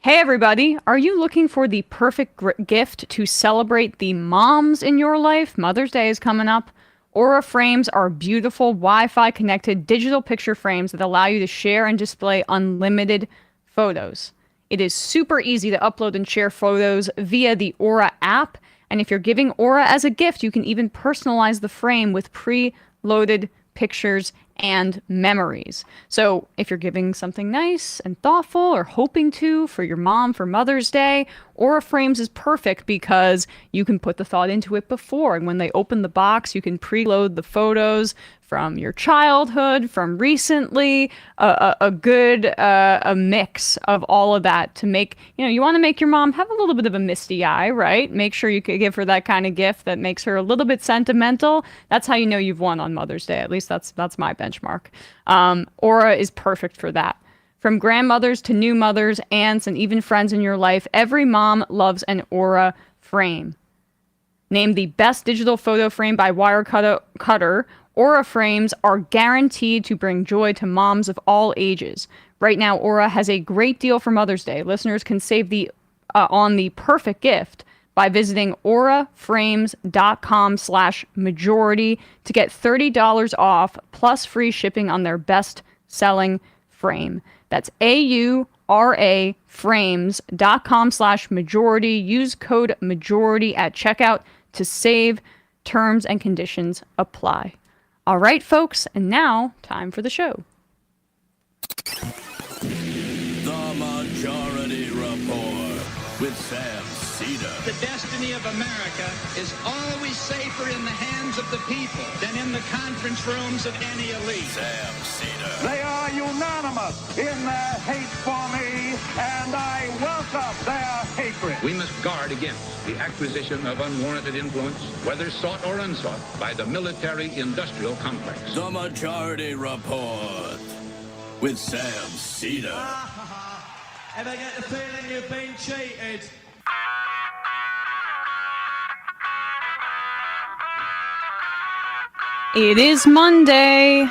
Hey everybody, are you looking for the perfect gift to celebrate the moms in your life? Mother's Day is coming up. Aura frames are beautiful Wi-Fi connected digital picture frames that allow you to share and display unlimited photos. It is super easy to upload and share photos via the Aura app, and if you're giving Aura as a gift, you can even personalize the frame with pre-loaded pictures and memories. So if you're giving something nice and thoughtful or hoping to for your mom for Mother's Day, Aura Frames is perfect because you can put the thought into it before. And when they open the box, you can preload the photos from your childhood, from recently, a good mix of all of that to make, you want to make your mom have a little bit of a misty eye, right? Make sure you could give her that kind of gift that makes her a little bit sentimental. That's how you know you've won on Mother's Day. At least that's my benchmark. Aura is perfect for that. From grandmothers to new mothers, aunts, and even friends in your life, every mom loves an Aura frame. Named the best digital photo frame by Wirecutter, Aura frames are guaranteed to bring joy to moms of all ages. Right now, Aura has a great deal for Mother's Day. Listeners can save on the perfect gift by visiting auraframes.com/majority to get $30 off plus free shipping on their best-selling frame. That's AURA frames.com/majority. Use code majority at checkout to save. Terms and conditions apply. All right, folks, and now time for the show. The Majority Report with Sam Seder. The destiny of America is always safer in the hands of the people than in the conference rooms of any elite. Sam Seder. They are unanimous in their hate for me, and I welcome their hatred. We must guard against the acquisition of unwarranted influence, whether sought or unsought, by the military-industrial complex. The Majority Report with Sam Seder. Ever get the feeling you've been cheated? It is Monday,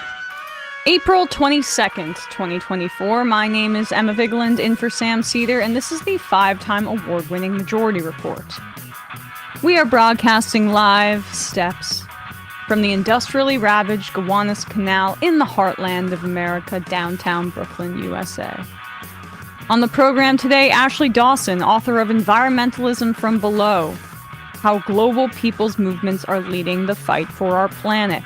April 22nd, 2024. My name is Emma Vigeland, in for Sam Seder, and this is the 5-time award-winning Majority Report. We are broadcasting live steps from the industrially ravaged Gowanus Canal in the heartland of America, downtown Brooklyn, USA. On the program today, Ashley Dawson, author of Environmentalism From Below, How Global People's Movements Are Leading the Fight for Our Planet.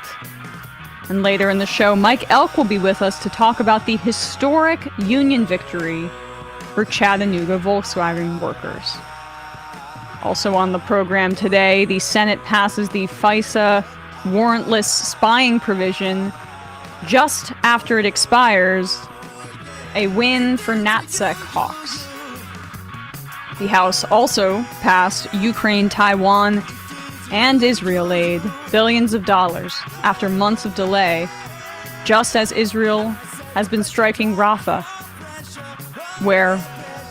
And later in the show, Mike Elk will be with us to talk about the historic union victory for Chattanooga Volkswagen workers. Also on the program today, the Senate passes the FISA warrantless spying provision just after it expires, a win for NatSec hawks. The House also passed Ukraine, Taiwan, and Israel aid, billions of dollars, after months of delay, just as Israel has been striking Rafah, where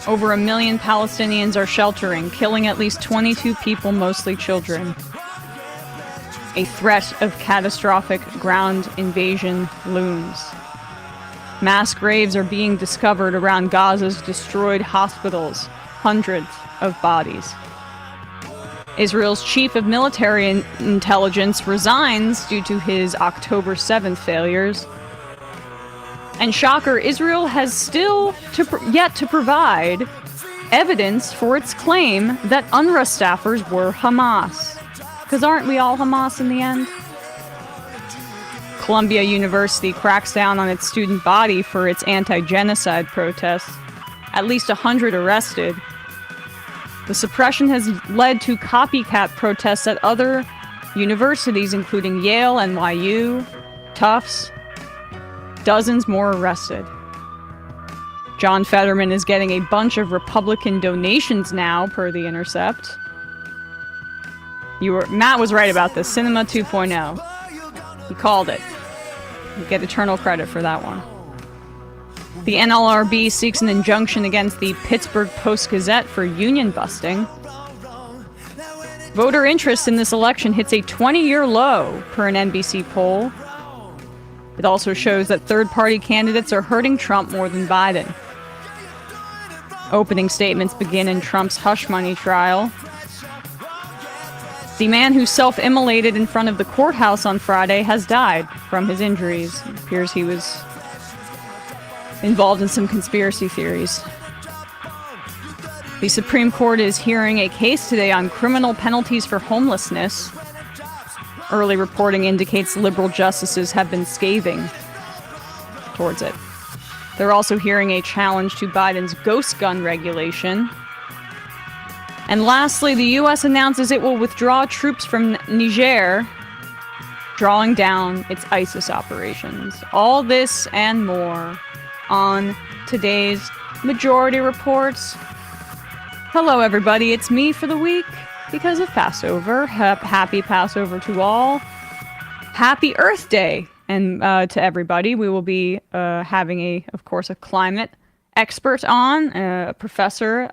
over 1 million Palestinians are sheltering, killing at least 22 people, mostly children. A threat of catastrophic ground invasion looms. Mass graves are being discovered around Gaza's destroyed hospitals, hundreds of bodies. Israel's chief of military intelligence resigns due to his October 7th failures. And shocker, Israel has still yet to provide evidence for its claim that UNRWA staffers were Hamas. Because aren't we all Hamas in the end? Columbia University cracks down on its student body for its anti-genocide protests. At least 100 arrested. The suppression has led to copycat protests at other universities, including Yale, NYU, Tufts. Dozens more arrested. John Fetterman is getting a bunch of Republican donations now, per The Intercept. Matt was right about this. Cinema 2.0. He called it. You get eternal credit for that one. The NLRB seeks an injunction against the Pittsburgh Post-Gazette for union busting. Voter interest in this election hits a 20-year low, per an NBC poll. It also shows that third-party candidates are hurting Trump more than Biden. Opening statements begin in Trump's hush money trial. The man who self-immolated in front of the courthouse on Friday has died from his injuries. It appears he was involved in some conspiracy theories. The Supreme Court is hearing a case today on criminal penalties for homelessness. Early reporting indicates liberal justices have been scathing towards it. They're also hearing a challenge to Biden's ghost gun regulation. And lastly, the U.S. announces it will withdraw troops from Niger, drawing down its ISIS operations. All this and more on today's Majority Reports. Hello, everybody. It's me for the week because of Passover. Happy Passover to all. Happy Earth Day. And to everybody, we will be having, of course, a climate expert on, a professor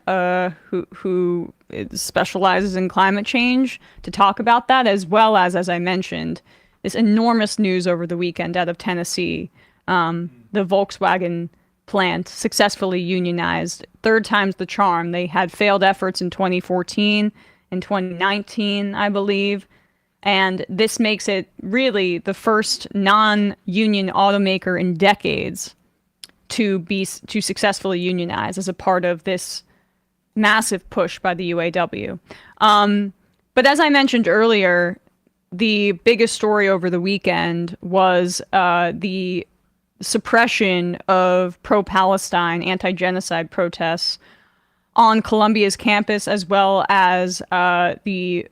who specializes in climate change to talk about that, as well as I mentioned, this enormous news over the weekend out of Tennessee. The Volkswagen plant successfully unionized. Third time's the charm. They had failed efforts in 2014 and 2019, I believe. And this makes it really the first non-union automaker in decades to successfully unionize as a part of this massive push by the UAW. But as I mentioned earlier, the biggest story over the weekend was the suppression of pro-Palestine, anti-genocide protests on Columbia's campus, as well as the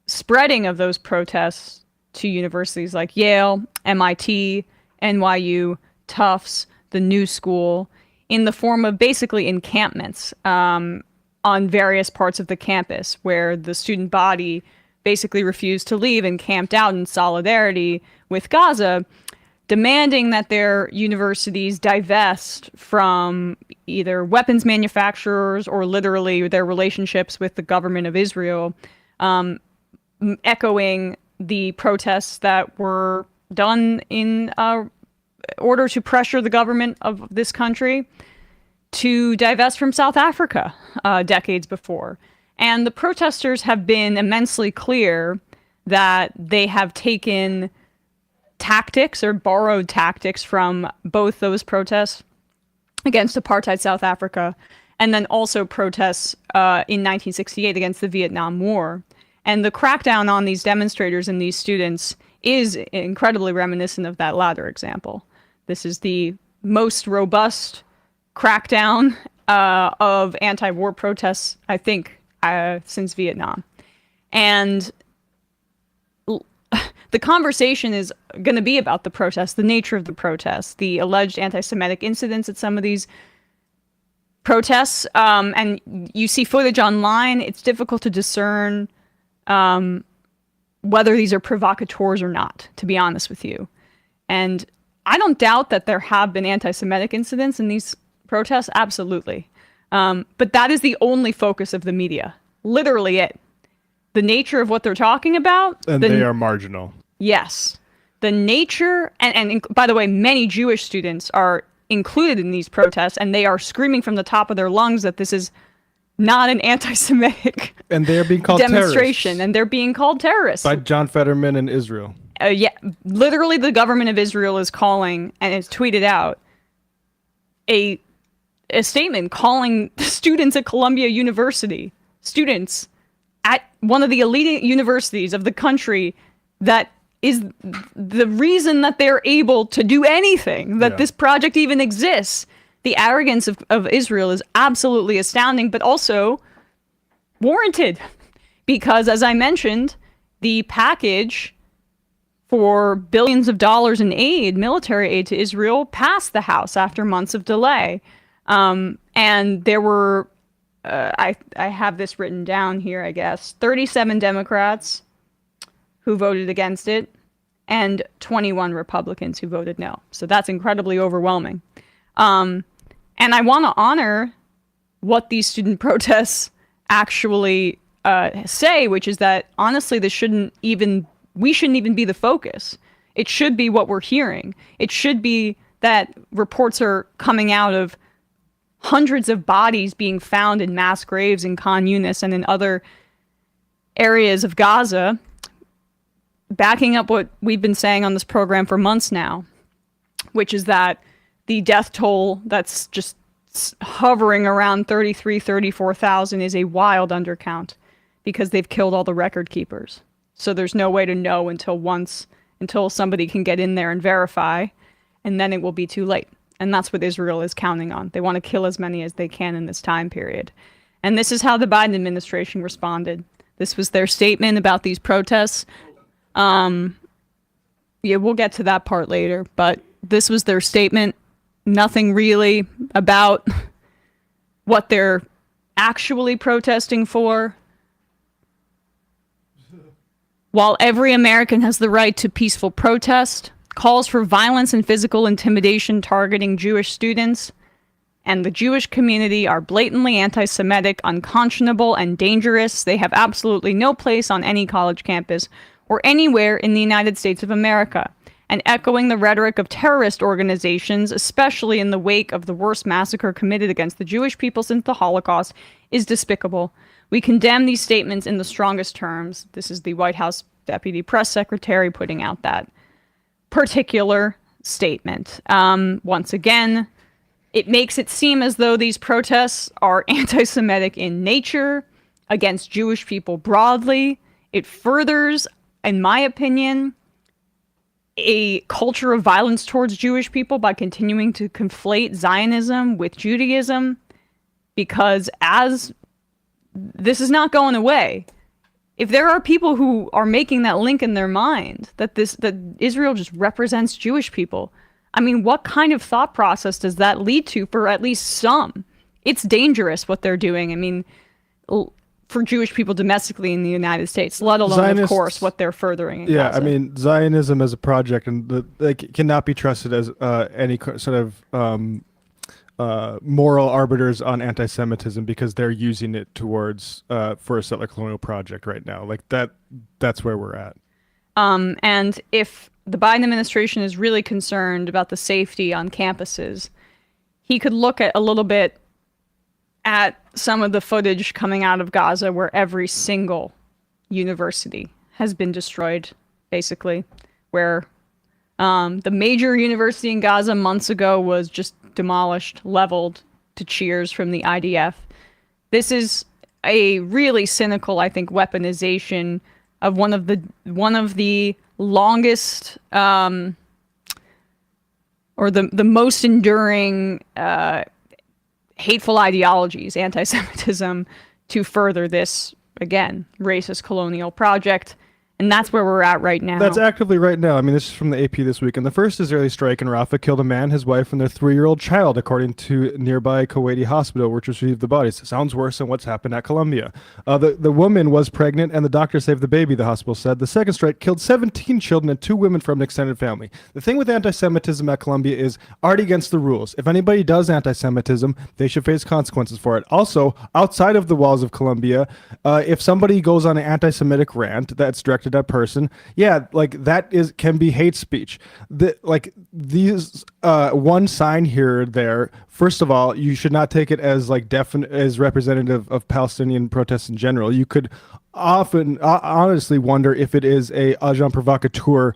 spreading of those protests to universities like Yale, MIT, NYU, Tufts, the New School, in the form of basically encampments on various parts of the campus, where the student body basically refused to leave and camped out in solidarity with Gaza, demanding that their universities divest from either weapons manufacturers or literally their relationships with the government of Israel, echoing the protests that were done in order to pressure the government of this country to divest from South Africa decades before. And the protesters have been immensely clear that they have taken tactics or borrowed tactics from both those protests against apartheid South Africa and then also protests in 1968 against the Vietnam War. And the crackdown on these demonstrators and these students is incredibly reminiscent of that latter example. This is the most robust crackdown of anti-war protests, I think, since Vietnam. And the conversation is going to be about the protests, the nature of the protests, the alleged anti-Semitic incidents at some of these protests. And you see footage online. It's difficult to discern whether these are provocateurs or not, to be honest with you. And I don't doubt that there have been anti-Semitic incidents in these protests, absolutely. But that is the only focus of the media. Literally it. The nature of what they're talking about. And they are marginal. Yes. The nature, and by the way, many Jewish students are included in these protests, and they are screaming from the top of their lungs that this is not an anti-Semitic and they're being called demonstration, terrorists. And they're being called terrorists. By John Fetterman in Israel. Yeah, literally the government of Israel is calling, and it's tweeted out, a statement calling students at Columbia University, students at one of the elite universities of the country, that is the reason that they're able to do anything, that this project even exists. The arrogance of Israel is absolutely astounding, but also warranted. Because, as I mentioned, the package for billions of dollars in aid, military aid to Israel, passed the House after months of delay. And there were, I have this written down here, I guess, 37 Democrats who voted against it, and 21 Republicans who voted no. So that's incredibly overwhelming. And I want to honor what these student protests actually say, which is that, honestly, we shouldn't even be the focus. It should be what we're hearing. It should be that reports are coming out of hundreds of bodies being found in mass graves in Khan Yunis and in other areas of Gaza, backing up what we've been saying on this program for months now, which is that the death toll that's just hovering around 34,000 is a wild undercount because they've killed all the record keepers. So there's no way to know until somebody can get in there and verify, and then it will be too late. And that's what Israel is counting on. They want to kill as many as they can in this time period. And this is how the Biden administration responded. This was their statement about these protests. We'll get to that part later, but this was their statement. Nothing really about what they're actually protesting for. While every American has the right to peaceful protest, calls for violence and physical intimidation targeting Jewish students and the Jewish community are blatantly anti-Semitic, unconscionable, and dangerous. They have absolutely no place on any college campus or anywhere in the United States of America. And echoing the rhetoric of terrorist organizations, especially in the wake of the worst massacre committed against the Jewish people since the Holocaust, is despicable. We condemn these statements in the strongest terms. This is the White House Deputy Press Secretary putting out that particular statement. Once again, it makes it seem as though these protests are anti-Semitic in nature, against Jewish people broadly. It furthers, in my opinion, a culture of violence towards Jewish people by continuing to conflate Zionism with Judaism, because as this is not going away. If there are people who are making that link in their mind that Israel just represents Jewish people, I mean, what kind of thought process does that lead to for at least some? It's dangerous what they're doing. I mean, for Jewish people domestically in the United States, let alone, Zionists, of course, what they're furthering in Gaza. I mean, Zionism as a project and cannot be trusted as any sort of moral arbiters on anti-Semitism because they're using it towards for a settler colonial project right now. Like that's where we're at. And if the Biden administration is really concerned about the safety on campuses, he could look at a little bit at some of the footage coming out of Gaza where every single university has been destroyed, basically, where the major university in Gaza months ago was just demolished, leveled to cheers from the IDF. This is a really cynical, I think, weaponization of one of the longest or the most enduring hateful ideologies, anti-Semitism, to further this, again, racist colonial project. And that's where we're at right now. That's actively right now. I mean, this is from the AP this week. And the first Israeli strike in Rafah killed a man, his wife, and their 3-year-old child, according to nearby Kuwaiti hospital, which received the bodies. It sounds worse than what's happened at Columbia. The woman was pregnant, and the doctor saved the baby, the hospital said. The second strike killed 17 children and 2 women from an extended family. The thing with anti-Semitism at Columbia is already against the rules. If anybody does anti-Semitism, they should face consequences for it. Also, outside of the walls of Columbia, if somebody goes on an anti-Semitic rant that's directed at person, can be hate speech. These one sign here or there, first of all, you should not take it as as representative of Palestinian protests in general. You could often honestly wonder if it is a agent provocateur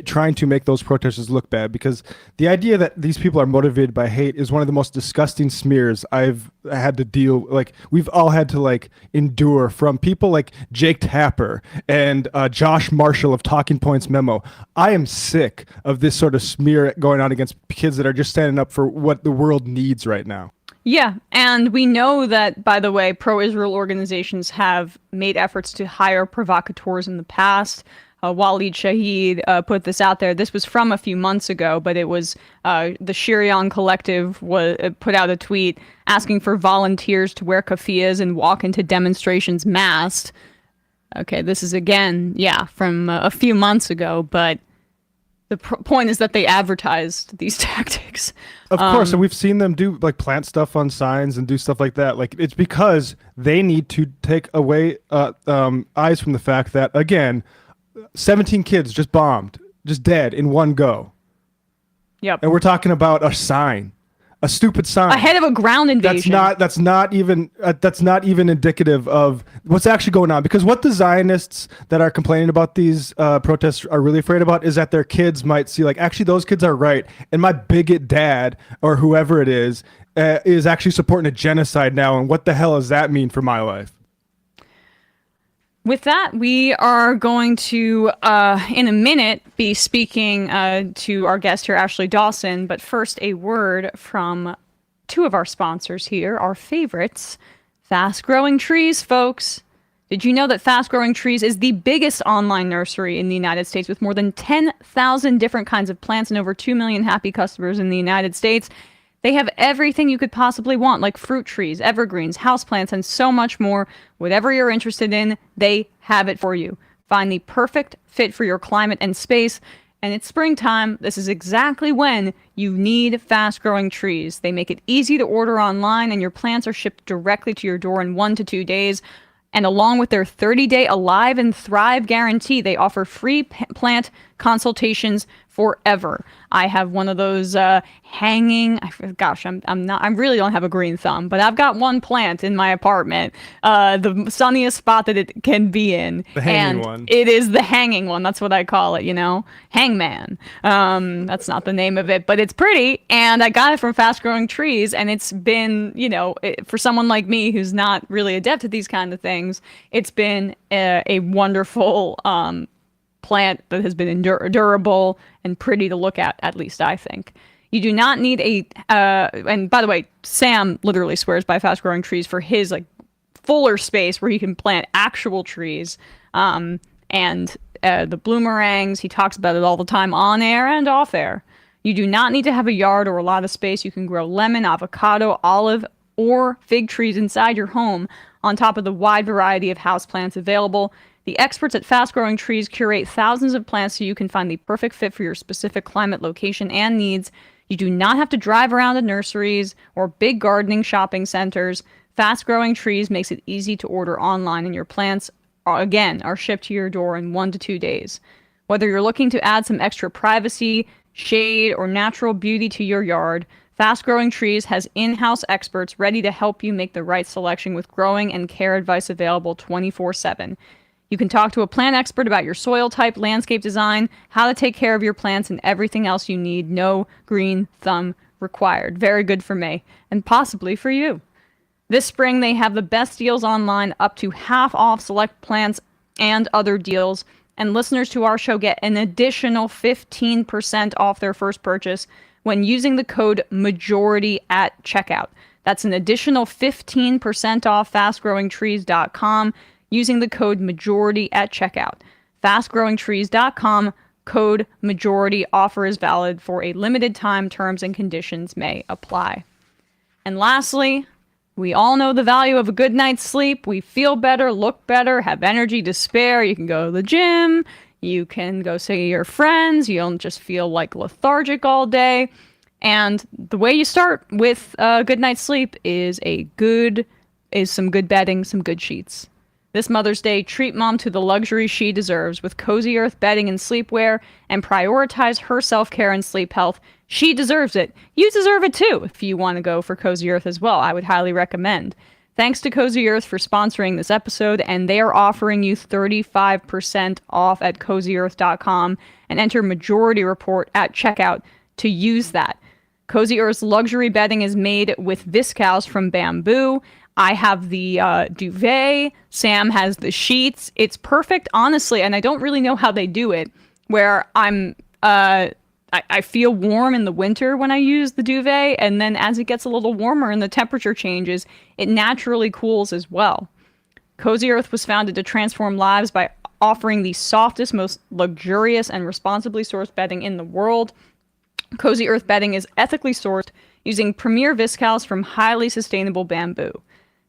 trying to make those protesters look bad, because the idea that these people are motivated by hate is one of the most disgusting smears I've had to we've all had to endure from people like Jake Tapper and Josh Marshall of Talking Points Memo. I am sick of this sort of smear going on against kids that are just standing up for what the world needs right now. Yeah, and we know that, by the way, pro-Israel organizations have made efforts to hire provocateurs in the past. Walid Shahid put this out there. This was from a few months ago, but it was the Shirion Collective put out a tweet asking for volunteers to wear keffiyehs and walk into demonstrations masked. Okay, this is again, from a few months ago, but the point is that they advertised these tactics. Of course, and we've seen them do plant stuff on signs and do stuff like that. It's because they need to take away eyes from the fact that, again, 17 kids just bombed, just dead in one go. Yep. And we're talking about a sign a stupid sign ahead of a ground invasion. That's not even indicative of what's actually going on. Because what the Zionists that are complaining about these protests are really afraid about is that their kids might see, like, actually those kids are right, and my bigot dad or whoever it is actually supporting a genocide now, and what the hell does that mean for my life? With that, we are going to, in a minute, be speaking to our guest here, Ashley Dawson. But first, a word from two of our sponsors here, our favorites, Fast Growing Trees, folks. Did you know that Fast Growing Trees is the biggest online nursery in the United States with more than 10,000 different kinds of plants and over 2 million happy customers in the United States? They have everything you could possibly want, like fruit trees, evergreens, houseplants, and so much more. Whatever you're interested in, they have it for you. Find the perfect fit for your climate and space. And it's springtime. This is exactly when you need fast-growing trees. They make it easy to order online, and your plants are shipped directly to your door in 1 to 2 days. And along with their 30-day Alive and Thrive guarantee, they offer free plant consultations forever. I have one of those hanging. I really don't have a green thumb, but I've got one plant in my apartment, the sunniest spot that it can be in. The hanging one. It is the hanging one. That's what I call it, Hangman. That's not the name of it, but it's pretty. And I got it from Fast Growing Trees, and it's been, for someone like me who's not really adept at these kind of things, it's been a wonderful plant that has been durable and pretty to look at least I think. You do not need and by the way, Sam literally swears by Fast Growing Trees for his fuller space where he can plant actual trees. And the bloomerangs, he talks about it all the time on air and off air. You do not need to have a yard or a lot of space. You can grow lemon, avocado, olive, or fig trees inside your home on top of the wide variety of houseplants available. The experts at Fast Growing Trees curate thousands of plants so you can find the perfect fit for your specific climate, location, and needs. You do not have to drive around to nurseries or big gardening shopping centers. Fast Growing Trees makes it easy to order online, and your plants, again, are shipped to your door in 1 to 2 days. Whether you're looking to add some extra privacy, shade, or natural beauty to your yard, Fast Growing Trees has in-house experts ready to help you make the right selection with growing and care advice available 24/7. You can talk to a plant expert about your soil type, landscape design, how to take care of your plants, and everything else you need. No green thumb required. Very good for me, and possibly for you. This spring, they have the best deals online, up to half off select plants and other deals. And listeners to our show get an additional 15% off their first purchase when using the code MAJORITY at checkout. That's an additional 15% off fastgrowingtrees.com. using the code MAJORITY at checkout. Fastgrowingtrees.com, code MAJORITY. Offer is valid for a limited time. Terms and conditions may apply. And lastly, we all know the value of a good night's sleep. We feel better, look better, have energy to spare. You can go to the gym. You can go see your friends. You don't just feel lethargic all day. And the way you start with a good night's sleep is some good bedding, some good sheets. This Mother's Day, treat mom to the luxury she deserves with Cozy Earth bedding and sleepwear, and prioritize her self-care and sleep health. She deserves it. You deserve it too if you want to go for Cozy Earth as well. I would highly recommend. Thanks to Cozy Earth for sponsoring this episode, and they are offering you 35% off at CozyEarth.com, and enter Majority Report at checkout to use that. Cozy Earth's luxury bedding is made with viscose from bamboo. I have the duvet. Sam has the sheets. It's perfect, honestly, and I don't really know how they do it, where I feel warm in the winter when I use the duvet, and then as it gets a little warmer and the temperature changes, it naturally cools as well. Cozy Earth was founded to transform lives by offering the softest, most luxurious, and responsibly sourced bedding in the world. Cozy Earth bedding is ethically sourced using premier viscose from highly sustainable bamboo.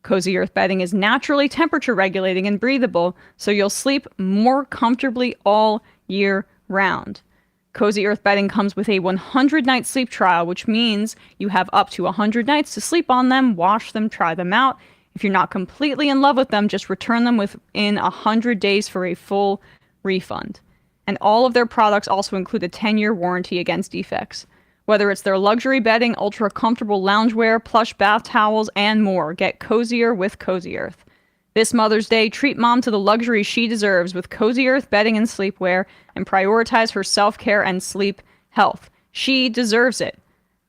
Cozy Earth bedding is naturally temperature regulating and breathable, so you'll sleep more comfortably all year round. Cozy Earth bedding comes with a 100-night sleep trial, which means you have up to 100 nights to sleep on them, wash them, try them out. If you're not completely in love with them, just return them within 100 days for a full refund. And all of their products also include a 10-year warranty against defects. Whether it's their luxury bedding, ultra comfortable loungewear, plush bath towels, and more, get cozier with Cozy Earth. This Mother's Day, treat mom to the luxury she deserves with Cozy Earth bedding and sleepwear, and prioritize her self-care and sleep health. She deserves it.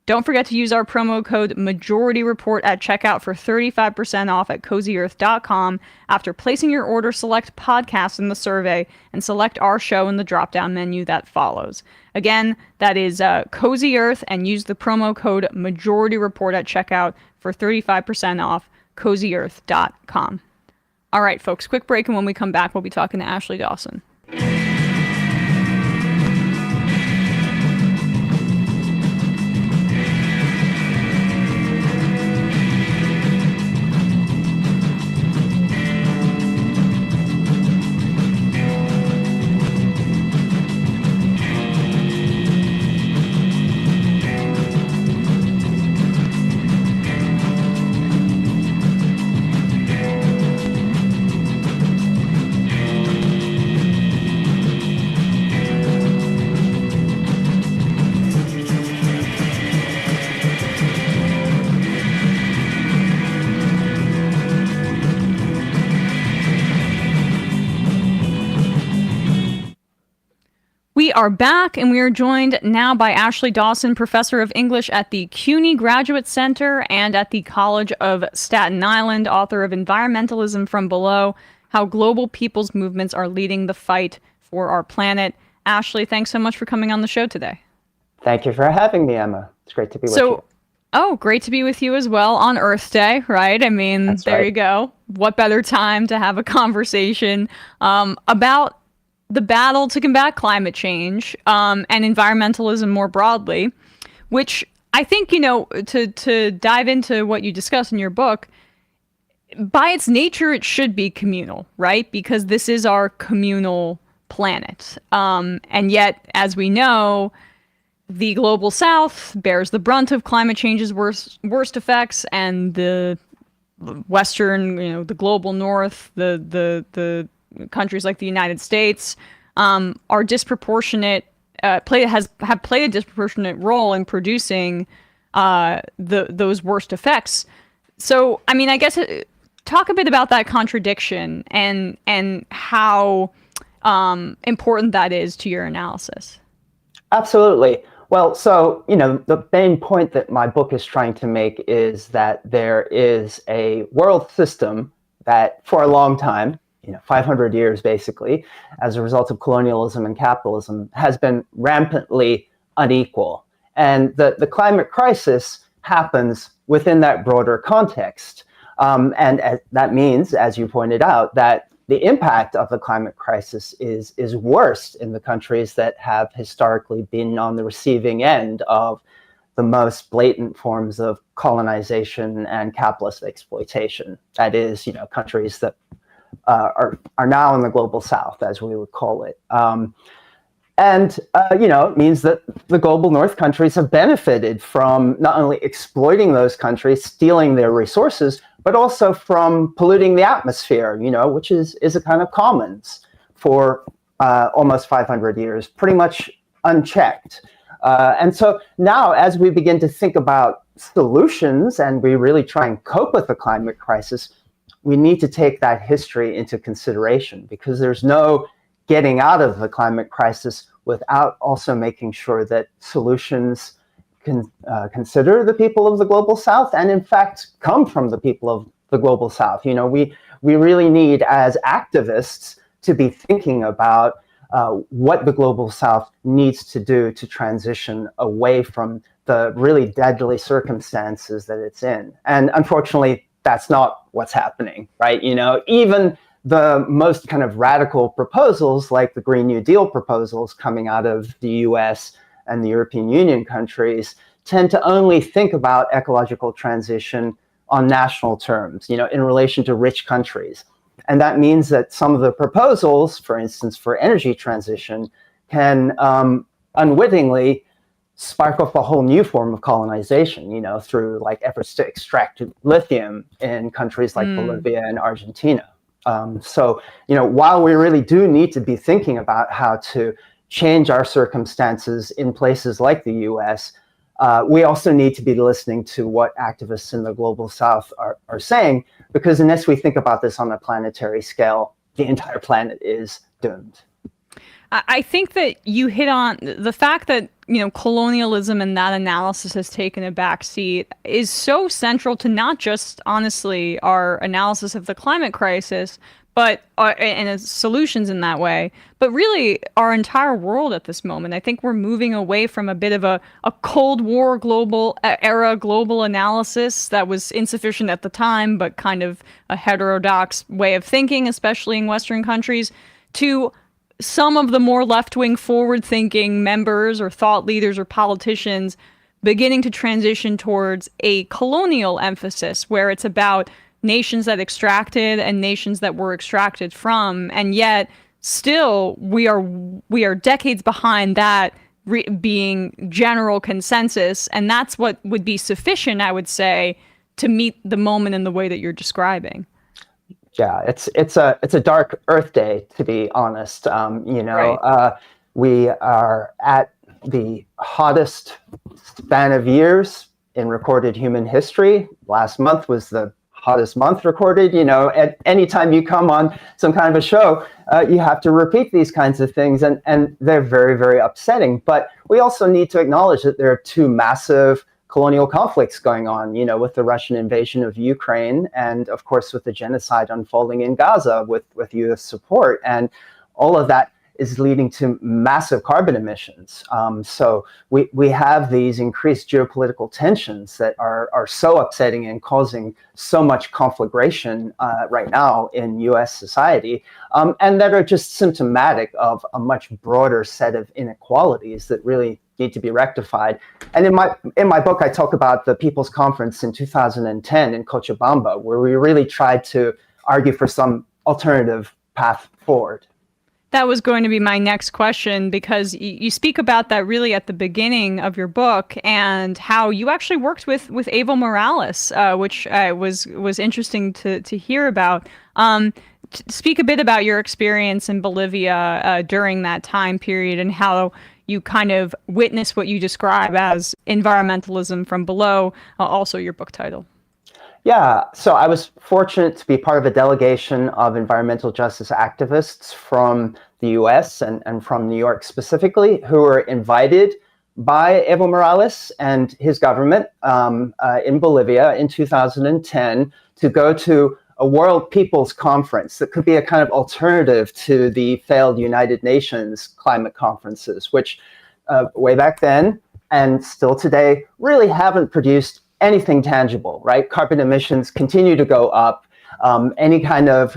Don't forget to use our promo code MajorityReport at checkout for 35% off at CozyEarth.com. After placing your order, select podcast in the survey and select our show in the drop-down menu that follows. Again, that is Cozy Earth, and use the promo code MajorityReport at checkout for 35% off CozyEarth.com. All right, folks, quick break, and when we come back, we'll be talking to Ashley Dawson. We are back, and we are joined now by Ashley Dawson, professor of English at the CUNY Graduate Center and at the College of Staten Island, author of Environmentalism From Below, How Global People's Movements Are Leading the Fight for Our Planet. Ashley, thanks so much for coming on the show today. Thank you for having me, Emma. It's great to be with you. Oh, great to be with you as well on Earth Day, right? I mean, That's there right. you go. What better time to have a conversation about the battle to combat climate change and environmentalism more broadly, which I think, you know, to dive into what you discuss in your book, by its nature, it should be communal, right? Because this is our communal planet. And yet, as we know, the global south bears the brunt of climate change's worst effects, and the western, you know, the global north, the countries like the United States are disproportionate, have played a disproportionate role in producing those worst effects. So, I mean, I guess talk a bit about that contradiction and how important that is to your analysis. Absolutely. Well, so, you know, the main point that my book is trying to make is that there is a world system that for a long time, 500 years basically, as a result of colonialism and capitalism, has been rampantly unequal. And the climate crisis happens within that broader context. And that means, as you pointed out, that the impact of the climate crisis is worst in the countries that have historically been on the receiving end of the most blatant forms of colonization and capitalist exploitation. That is, countries that are now in the global south, as we would call it. It means that the global north countries have benefited from not only exploiting those countries, stealing their resources, but also from polluting the atmosphere, which is a kind of commons for almost 500 years, pretty much unchecked. And so now, as we begin to think about solutions and we really try and cope with the climate crisis, we need to take that history into consideration, because there's no getting out of the climate crisis without also making sure that solutions can consider the people of the global south and, in fact, come from the people of the global south. We really need, as activists, to be thinking about what the global south needs to do to transition away from the really deadly circumstances that it's in. And unfortunately, that's not what's happening, right? Even the most kind of radical proposals, like the Green New Deal proposals coming out of the US and the European Union countries, tend to only think about ecological transition on national terms, in relation to rich countries. And that means that some of the proposals, for instance, for energy transition, can unwittingly spark off a whole new form of colonization, through like efforts to extract lithium in countries like Bolivia and Argentina. So, while we really do need to be thinking about how to change our circumstances in places like the US, we also need to be listening to what activists in the global south are saying, because unless we think about this on a planetary scale, the entire planet is doomed. I think that you hit on the fact that, colonialism and that analysis has taken a backseat is so central to not just, honestly, our analysis of the climate crisis, but and solutions in that way, but really our entire world at this moment. I think we're moving away from a bit of a Cold War era global analysis that was insufficient at the time, but kind of a heterodox way of thinking, especially in Western countries, to some of the more left-wing forward-thinking members or thought leaders or politicians beginning to transition towards a colonial emphasis where it's about nations that extracted and nations that were extracted from, and yet still we are decades behind that being general consensus, and that's what would be sufficient, I would say, to meet the moment in the way that you're describing. Yeah, it's a dark Earth Day, to be honest. Right. We are at the hottest span of years in recorded human history. Last month was the hottest month recorded. At any time you come on some kind of a show, you have to repeat these kinds of things, and they're very, very upsetting. But we also need to acknowledge that there are two massive colonial conflicts going on, with the Russian invasion of Ukraine and, of course, with the genocide unfolding in Gaza with US support. And all of that is leading to massive carbon emissions. So we have these increased geopolitical tensions that are so upsetting and causing so much conflagration right now in US society, and that are just symptomatic of a much broader set of inequalities that really need to be rectified. And in my book, I talk about the People's Conference in 2010 in Cochabamba, where we really tried to argue for some alternative path forward. That was going to be my next question, because you speak about that really at the beginning of your book, and how you actually worked with Evo Morales, which was interesting to hear about. Speak a bit about your experience in Bolivia during that time period, and how you kind of witness what you describe as environmentalism from below, also your book title. Yeah, so I was fortunate to be part of a delegation of environmental justice activists from the US and from New York specifically, who were invited by Evo Morales and his government in Bolivia in 2010 to go to a World People's Conference that could be a kind of alternative to the failed United Nations climate conferences, which way back then and still today really haven't produced anything tangible, right? Carbon emissions continue to go up. Any kind of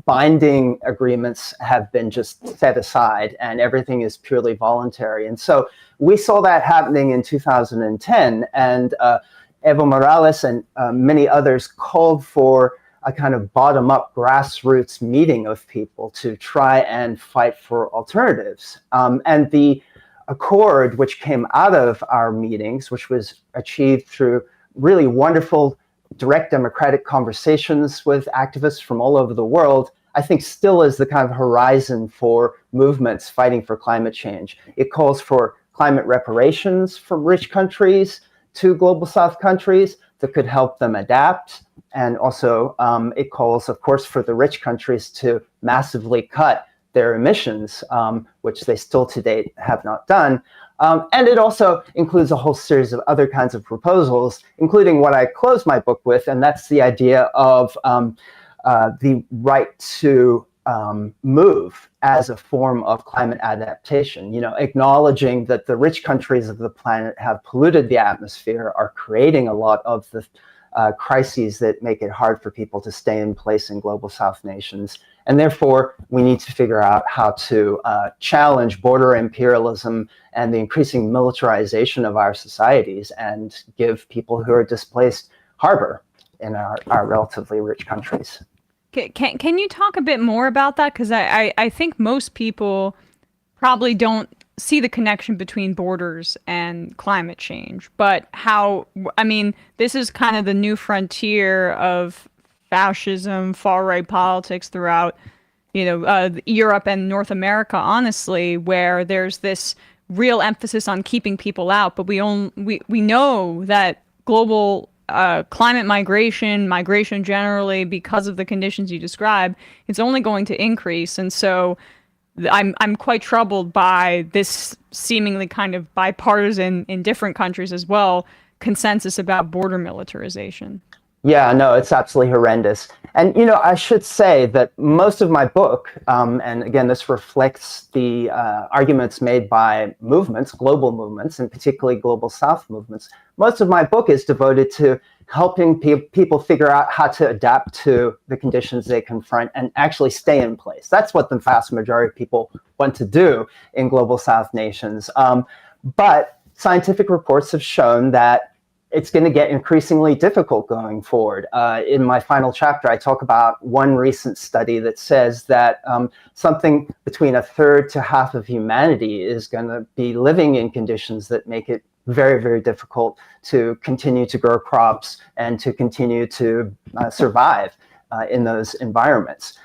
binding agreements have been just set aside, and everything is purely voluntary. And so we saw that happening in 2010, and Evo Morales and many others called for a kind of bottom-up grassroots meeting of people to try and fight for alternatives. And the accord which came out of our meetings, which was achieved through really wonderful direct democratic conversations with activists from all over the world, I think still is the kind of horizon for movements fighting for climate change. It calls for climate reparations from rich countries to global south countries that could help them adapt. And also it calls, of course, for the rich countries to massively cut their emissions, which they still to date have not done. And it also includes a whole series of other kinds of proposals, including what I close my book with, and that's the idea of the right to move as a form of climate adaptation, acknowledging that the rich countries of the planet have polluted the atmosphere, are creating a lot of the crises that make it hard for people to stay in place in global south nations. And therefore, we need to figure out how to challenge border imperialism and the increasing militarization of our societies and give people who are displaced harbor in our relatively rich countries. Can you talk a bit more about that? Because I think most people probably don't see the connection between borders and climate change, but this is kind of the new frontier of fascism, far-right politics throughout, Europe and North America, honestly, where there's this real emphasis on keeping people out, but we know that global climate migration generally, because of the conditions you describe, it's only going to increase. And so I'm quite troubled by this seemingly kind of bipartisan, in different countries as well, consensus about border militarization. Yeah, no, it's absolutely horrendous. And, I should say that most of my book, and again, this reflects the arguments made by movements, global movements, and particularly global South movements. Most of my book is devoted to helping people figure out how to adapt to the conditions they confront and actually stay in place. That's what the vast majority of people want to do in global South nations. But scientific reports have shown that it's going to get increasingly difficult going forward. In my final chapter, I talk about one recent study that says that something between a third to half of humanity is going to be living in conditions that make it very, very difficult to continue to grow crops and to continue to survive in those environments.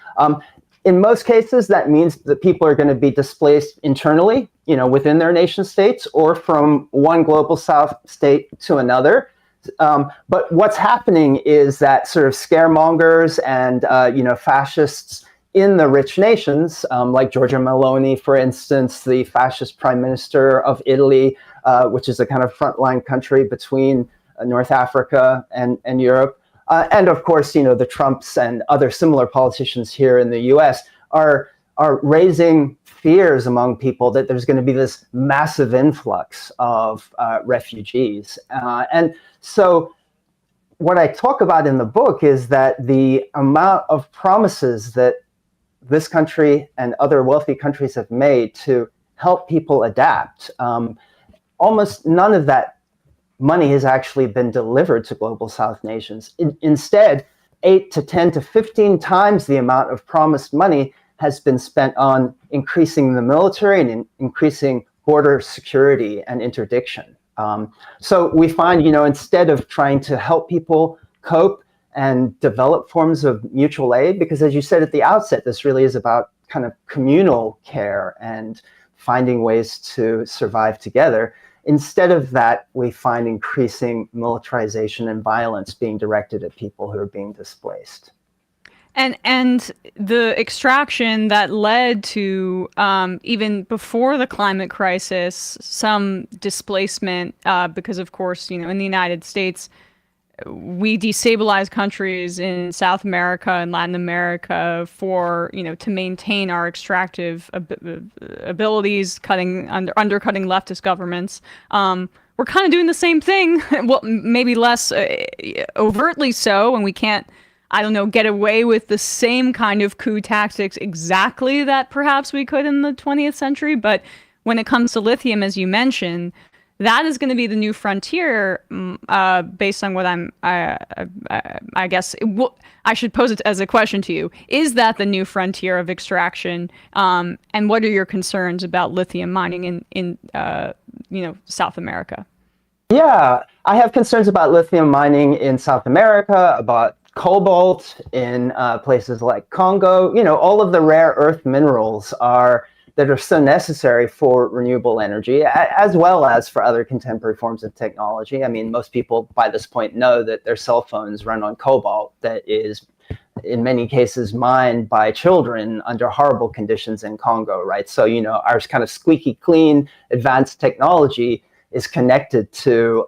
In most cases, that means that people are going to be displaced internally, within their nation states, or from one global South state to another. But what's happening is that sort of scaremongers and fascists in the rich nations, like Giorgia Meloni, for instance, the fascist prime minister of Italy, which is a kind of frontline country between North Africa and Europe. And of course, the Trumps and other similar politicians here in the US are raising fears among people that there's going to be this massive influx of refugees. And so what I talk about in the book is that the amount of promises that this country and other wealthy countries have made to help people adapt, almost none of that money has actually been delivered to global South nations. Instead, 8 to 10 to 15 times the amount of promised money has been spent on increasing the military and increasing border security and interdiction. So we find, instead of trying to help people cope and develop forms of mutual aid, because as you said at the outset, this really is about kind of communal care and finding ways to survive together. Instead of that, we find increasing militarization and violence being directed at people who are being displaced. And the extraction that led to, even before the climate crisis, some displacement, because of course, in the United States, we destabilize countries in South America and Latin America for, to maintain our extractive abilities, undercutting leftist governments. We're kind of doing the same thing, well, maybe less overtly so, and we can't, get away with the same kind of coup tactics exactly that perhaps we could in the 20th century. But when it comes to lithium, as you mentioned, that is going to be the new frontier, based on what I guess, I should pose it as a question to you. Is that the new frontier of extraction? And what are your concerns about lithium mining in South America? Yeah, I have concerns about lithium mining in South America, about cobalt in places like Congo. All of the rare earth minerals that are so necessary for renewable energy, as well as for other contemporary forms of technology. I mean, most people by this point know that their cell phones run on cobalt that is, in many cases, mined by children under horrible conditions in Congo, right? So, our kind of squeaky clean advanced technology is connected to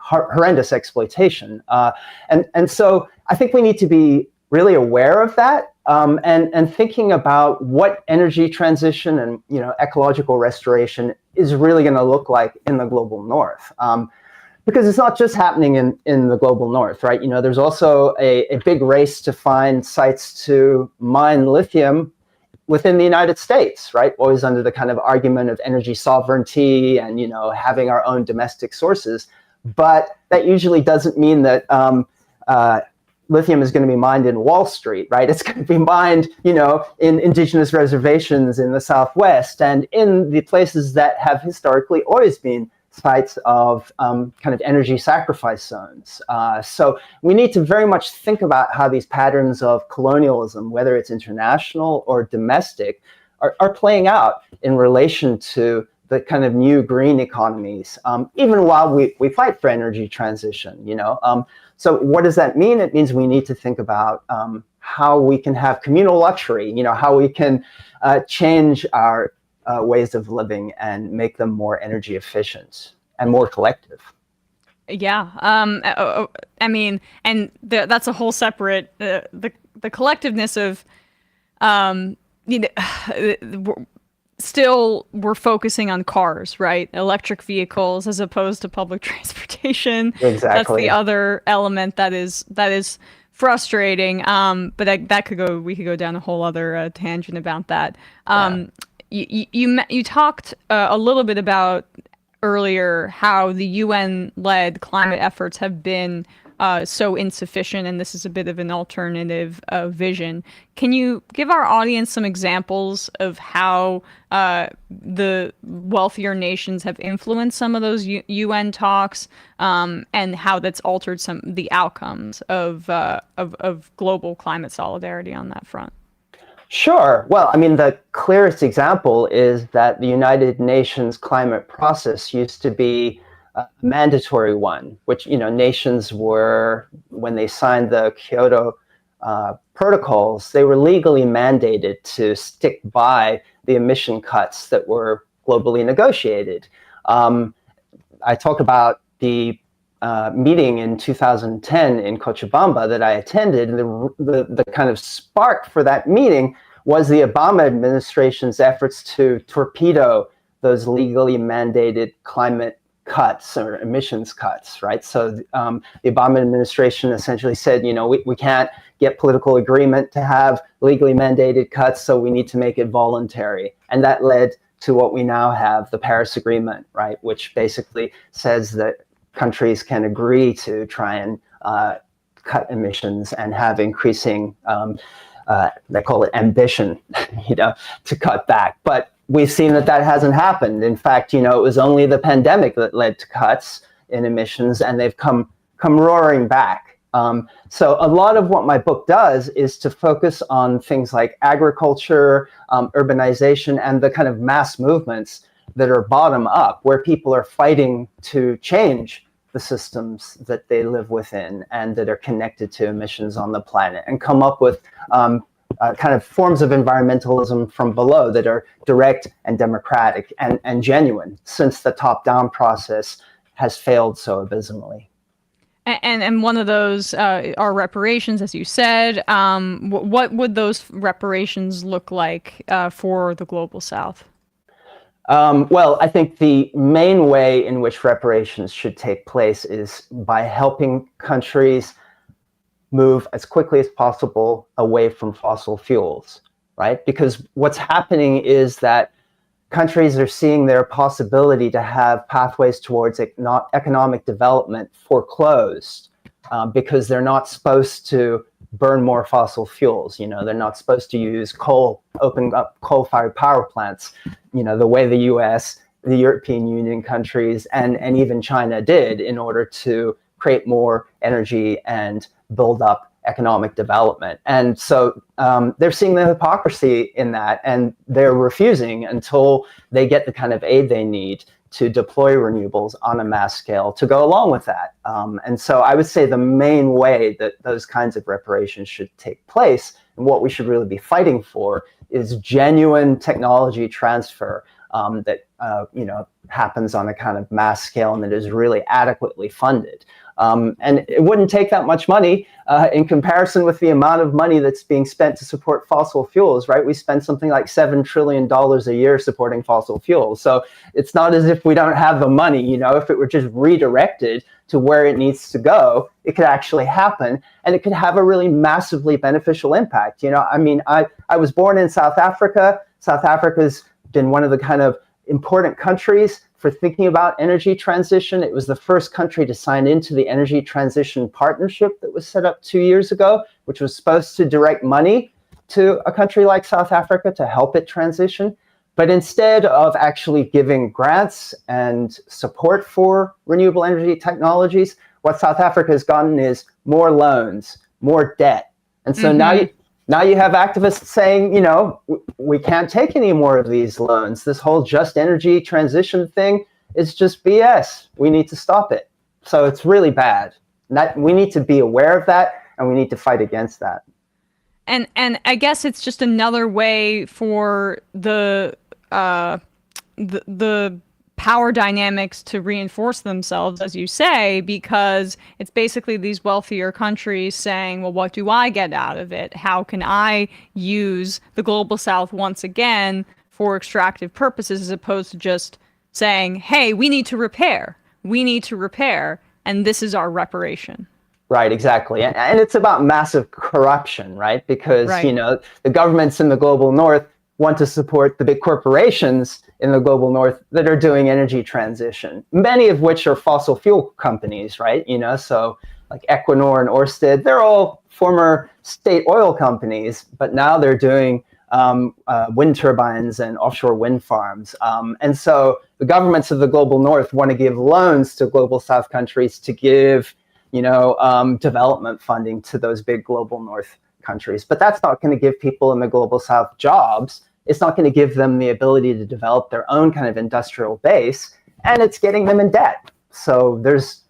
horrendous exploitation. And so I think we need to be really aware of that, and thinking about what energy transition and ecological restoration is really going to look like in the global north. Because it's not just happening in the global north, right? There's also a big race to find sites to mine lithium within the United States, right? Always under the kind of argument of energy sovereignty and, having our own domestic sources. But that usually doesn't mean that lithium is going to be mined in Wall Street, right? It's going to be mined, in indigenous reservations in the Southwest and in the places that have historically always been sites of kind of energy sacrifice zones. So we need to very much think about how these patterns of colonialism, whether it's international or domestic, are playing out in relation to the kind of new green economies, even while we fight for energy transition, you know. So what does that mean? It means we need to think about how we can have communal luxury, you know, how we can change our ways of living and make them more energy efficient and more collective. Yeah. I mean, and that's a whole separate, the collectiveness of, you know, still we're focusing on cars, right? Electric vehicles as opposed to public transportation. Exactly. That's the other element that is frustrating. But we could go down a whole other tangent about that. You talked a little bit about earlier how the UN-led climate efforts have been so insufficient, and this is a bit of an alternative vision. Can you give our audience some examples of how the wealthier nations have influenced some of those UN talks, and how that's altered the outcomes of global climate solidarity on that front? Sure. Well, I mean, the clearest example is that the United Nations climate process used to be a mandatory one, which, you know, nations were, when they signed the Kyoto protocols, they were legally mandated to stick by the emission cuts that were globally negotiated. I talk about the meeting in 2010 in Cochabamba that I attended, and the kind of spark for that meeting was the Obama administration's efforts to torpedo those legally mandated climate cuts or emissions cuts, right? So the Obama administration essentially said, you know, we can't get political agreement to have legally mandated cuts, so we need to make it voluntary. And that led to what we now have, the Paris Agreement, right? Which basically says that countries can agree to try and cut emissions and have increasing, they call it ambition, you know, to cut back. But we've seen that hasn't happened. In fact, you know, it was only the pandemic that led to cuts in emissions, and they've come roaring back. So a lot of what my book does is to focus on things like agriculture, urbanization, and the kind of mass movements that are bottom up, where people are fighting to change the systems that they live within and that are connected to emissions on the planet, and come up with kind of forms of environmentalism from below that are direct and democratic and genuine, since the top-down process has failed so abysmally. And one of those are reparations, as you said. What would those reparations look like for the Global South? Well, I think the main way in which reparations should take place is by helping countries move as quickly as possible away from fossil fuels, right? Because what's happening is that countries are seeing their possibility to have pathways towards economic development foreclosed because they're not supposed to burn more fossil fuels. You know, they're not supposed to use coal, open up coal-fired power plants, you know, the way the US, the European Union countries, and even China did in order to create more energy and build up economic development. And so they're seeing the hypocrisy in that, and they're refusing until they get the kind of aid they need to deploy renewables on a mass scale to go along with that. And so I would say the main way that those kinds of reparations should take place, and what we should really be fighting for, is genuine technology transfer that you know, happens on a kind of mass scale and that is really adequately funded. And it wouldn't take that much money in comparison with the amount of money that's being spent to support fossil fuels, right? We spend something like $7 trillion a year supporting fossil fuels. So it's not as if we don't have the money, you know. If it were just redirected to where it needs to go, it could actually happen, and it could have a really massively beneficial impact. You know, I mean, I was born in South Africa. South Africa's been one of the kind of important countries for thinking about energy transition. It was the first country to sign into the Energy Transition Partnership that was set up 2 years ago, which was supposed to direct money to a country like South Africa to help it transition. But instead of actually giving grants and support for renewable energy technologies, what South Africa has gotten is more loans, more debt. And so now Now you have activists saying, we can't take any more of these loans. This whole just energy transition thing is just BS. We need to stop it. So it's really bad. We need to be aware of that, and we need to fight against that. And I guess it's just another way for the power dynamics to reinforce themselves, as you say, because it's basically these wealthier countries saying, well, what do I get out of it? How can I use the global south once again for extractive purposes, as opposed to just saying, hey, we need to repair, and this is our reparation. Right, exactly. And it's about massive corruption, right? Because, Right. The governments in the global north want to support the big corporations in the global north that are doing energy transition, many of which are fossil fuel companies, right? So like Equinor and Ørsted, they're all former state oil companies, but now they're doing wind turbines and offshore wind farms. And so the governments of the global north want to give loans to global south countries to give development funding to those big global north countries. But that's not going to give people in the global south jobs. It's not going to give them the ability to develop their own kind of industrial base, and it's getting them in debt. So there's,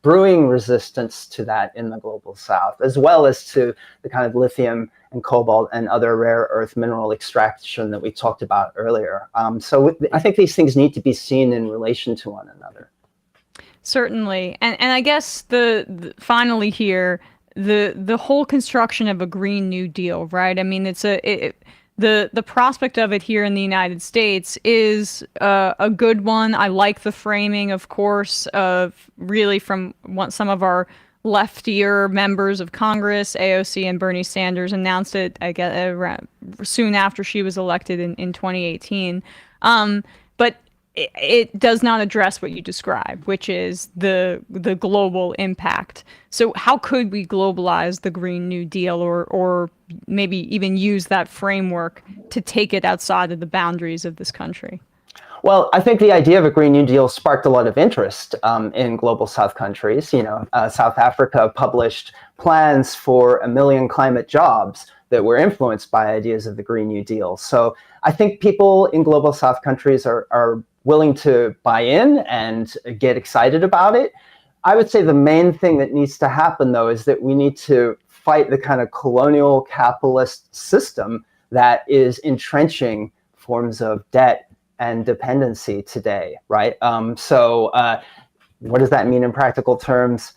brewing resistance to that in the global south, as well as to the kind of lithium and cobalt and other rare earth mineral extraction that we talked about earlier. So I think these things need to be seen in relation to one another. Certainly. And I guess finally here, the whole construction of a Green New Deal, right? I mean, the prospect of it here in the United States is a good one. I like the framing, of course, of really from some of our leftier members of Congress. AOC and Bernie Sanders announced it, I guess, soon after she was elected in 2018. But it does not address what you describe, which is the global impact. So how could we globalize the Green New Deal, or maybe even use that framework to take it outside of the boundaries of this country? Well, I think the idea of a Green New Deal sparked a lot of interest in global south countries. South Africa published plans for 1 million climate jobs that were influenced by ideas of the Green New Deal. So I think people in global south countries are willing to buy in and get excited about it. I would say the main thing that needs to happen, though, is that we need to fight the kind of colonial capitalist system that is entrenching forms of debt and dependency today, right? So what does that mean in practical terms?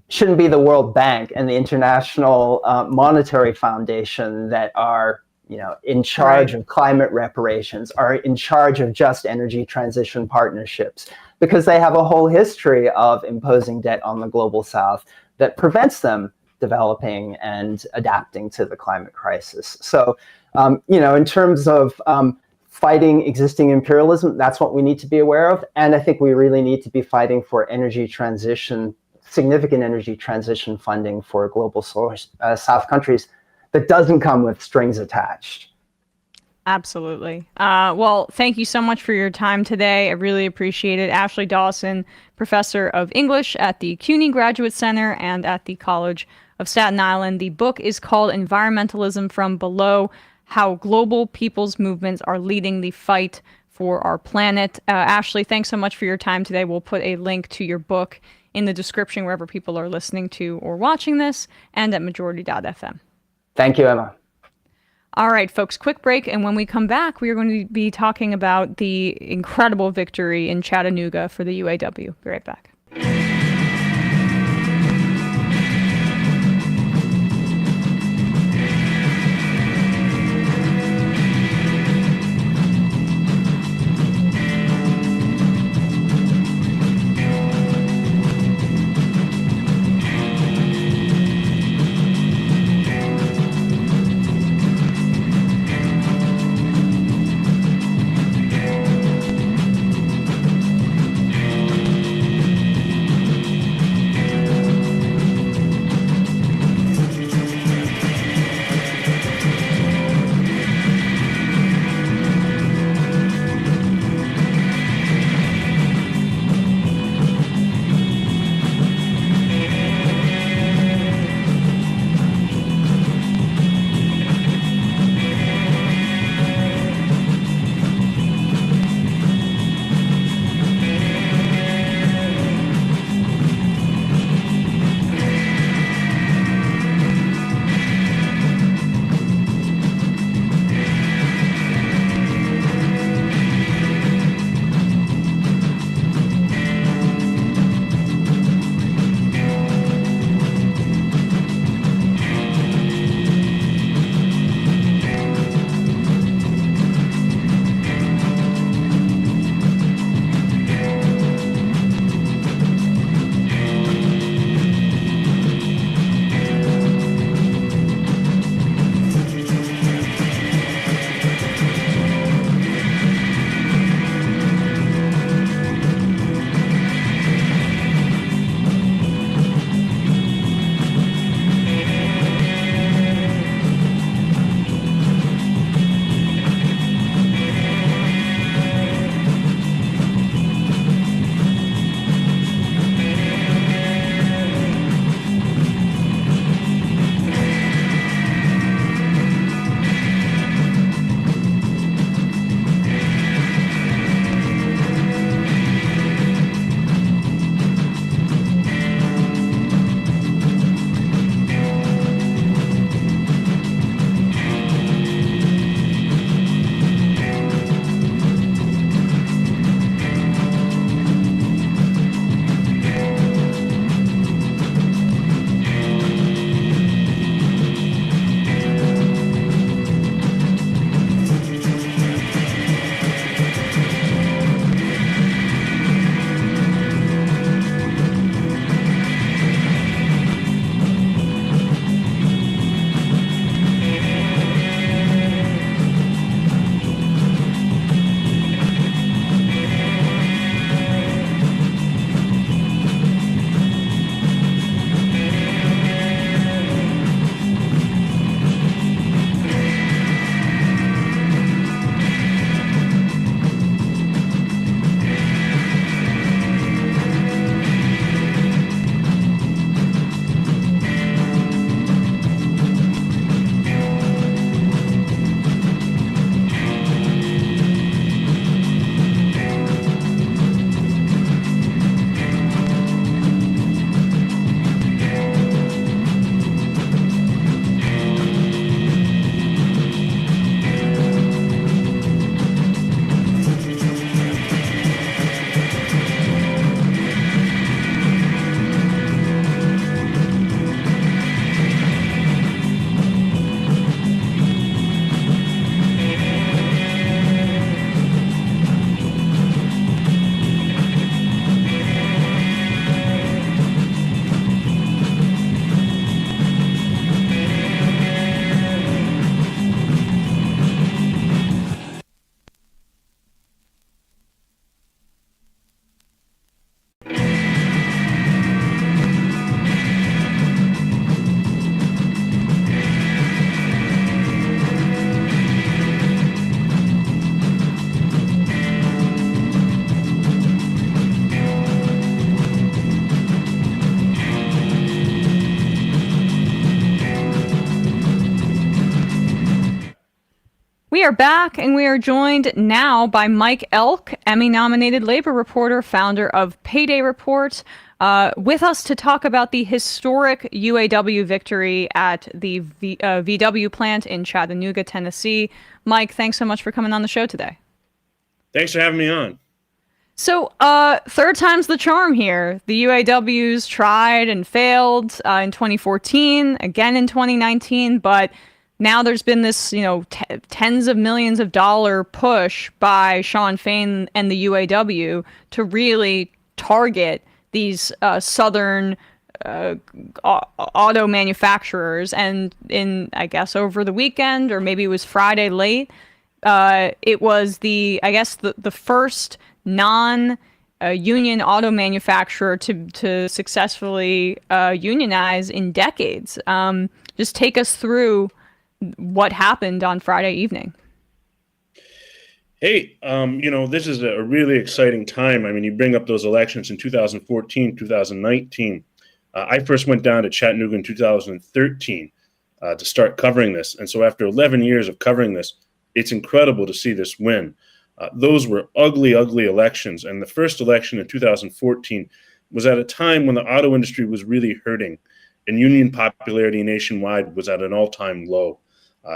Shouldn't be the World Bank and the International Monetary Foundation that are in charge of climate reparations, are in charge of just energy transition partnerships, because they have a whole history of imposing debt on the global south that prevents them developing and adapting to the climate crisis. So, in terms of fighting existing imperialism, that's what we need to be aware of. And I think we really need to be fighting for energy transition, significant energy transition funding for global south countries that doesn't come with strings attached. Absolutely. Well, thank you so much for your time today. I really appreciate it. Ashley Dawson, professor of English at the CUNY Graduate Center and at the College of Staten Island. The book is called Environmentalism From Below: How Global People's Movements Are Leading the Fight for Our Planet. Ashley, thanks so much for your time today. We'll put a link to your book in the description wherever people are listening to or watching this, and at majority.fm. Thank you, Emma. All right, folks, quick break. And when we come back, we are going to be talking about the incredible victory in Chattanooga for the UAW. Be right back. We are back, and we are joined now by Mike Elk, Emmy-nominated labor reporter, founder of Payday Report, with us to talk about the historic UAW victory at the VW plant in Chattanooga, Tennessee. Mike, thanks so much for coming on the show today. Thanks for having me on. So, third time's the charm here. The UAWs tried and failed in 2014, again in 2019, but now there's been this, tens of millions of dollar push by Shawn Fain and the UAW to really target these southern auto manufacturers. And I guess over the weekend, or maybe it was Friday late, it was the first non-union auto manufacturer to successfully unionize in decades. Just take us through what happened on Friday evening. Hey, this is a really exciting time. I mean, you bring up those elections in 2014, 2019. I first went down to Chattanooga in 2013 to start covering this. And so after 11 years of covering this, it's incredible to see this win. Those were ugly, ugly elections. And the first election in 2014 was at a time when the auto industry was really hurting and union popularity nationwide was at an all-time low.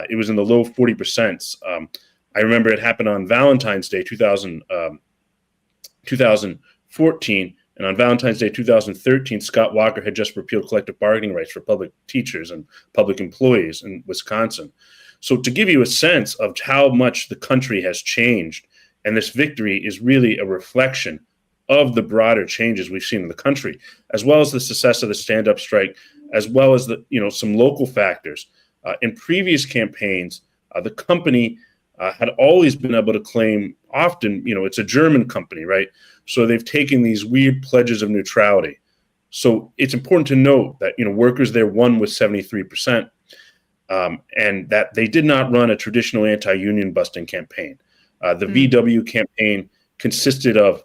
It was in the low 40%. I remember it happened on Valentine's Day 2014. And on Valentine's Day 2013, Scott Walker had just repealed collective bargaining rights for public teachers and public employees in Wisconsin. So to give you a sense of how much the country has changed, and this victory is really a reflection of the broader changes we've seen in the country, as well as the success of the stand-up strike, as well as some local factors. In previous campaigns, the company had always been able to claim, often, it's a German company, right? So they've taken these weird pledges of neutrality. So it's important to note that, workers there won with 73%, and that they did not run a traditional anti-union busting campaign. The VW campaign consisted of,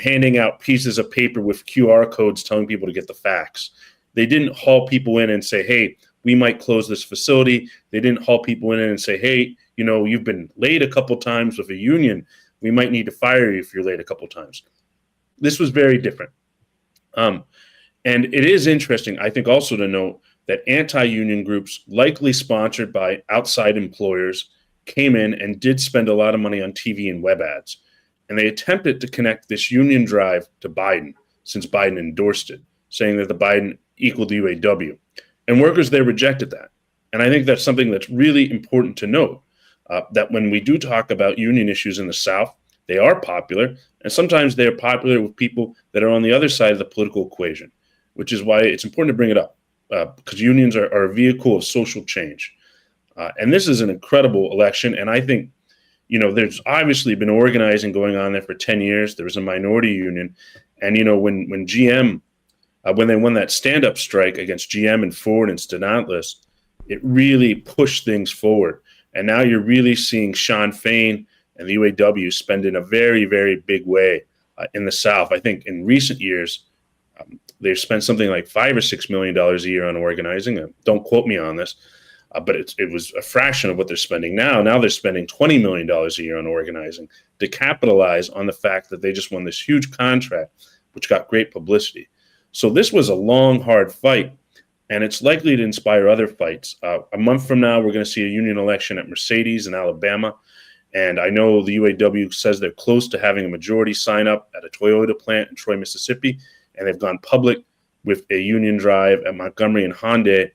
handing out pieces of paper with QR codes telling people to get the facts. They didn't haul people in and say, hey, we might close this facility. They didn't haul people in and say, hey, you've been late a couple times with a union. We might need to fire you if you're late a couple times. This was very different. And it is interesting, I think, also to note that anti-union groups, likely sponsored by outside employers, came in and did spend a lot of money on TV and web ads. And they attempted to connect this union drive to Biden, since Biden endorsed it, saying that the Biden equaled the UAW. And workers there rejected that. And I think that's something that's really important to note, that when we do talk about union issues in the South, they are popular, and sometimes they are popular with people that are on the other side of the political equation, which is why it's important to bring it up, because unions are a vehicle of social change. And this is an incredible election, and I think, there's obviously been organizing going on there for 10 years. There was a minority union, and, when GM, when they won that stand-up strike against GM and Ford and Stellantis, it really pushed things forward. And now you're really seeing Shawn Fain and the UAW spend in a very, very big way in the South. I think in recent years, they've spent something like $5 or $6 million a year on organizing. Don't quote me on this, but it was a fraction of what they're spending now. Now they're spending $20 million a year on organizing to capitalize on the fact that they just won this huge contract, which got great publicity. So this was a long, hard fight, and it's likely to inspire other fights. A month from now, we're going to see a union election at Mercedes in Alabama. And I know the UAW says they're close to having a majority sign up at a Toyota plant in Troy, Mississippi. And they've gone public with a union drive at Montgomery and Hyundai,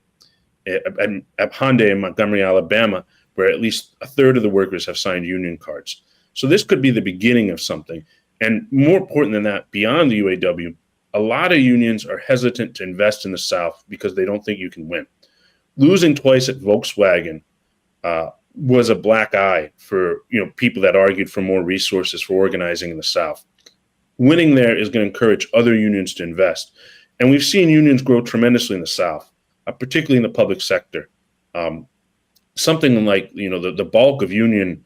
at Hyundai in Montgomery, Alabama, where at least a third of the workers have signed union cards. So this could be the beginning of something. And more important than that, beyond the UAW, a lot of unions are hesitant to invest in the South because they don't think you can win. Losing twice at Volkswagen was a black eye for people that argued for more resources for organizing in the South. Winning there is going to encourage other unions to invest. And we've seen unions grow tremendously in the South, particularly in the public sector. Something like the bulk of union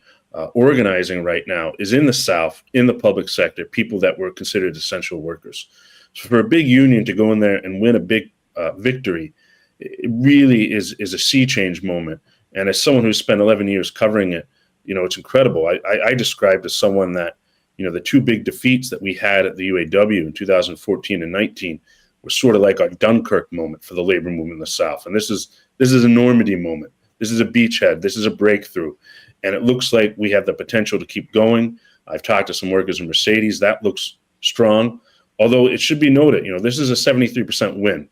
organizing right now is in the South, in the public sector, people that were considered essential workers. So for a big union to go in there and win a big victory, it really is a sea change moment. And as someone who's spent 11 years covering it, It's incredible. I described as someone that, the two big defeats that we had at the UAW in 2014 and 19 were sort of like a Dunkirk moment for the labor movement in the South. And this is a Normandy moment. This is a beachhead. This is a breakthrough. And it looks like we have the potential to keep going. I've talked to some workers in Mercedes. That looks strong. Although it should be noted, this is a 73% win,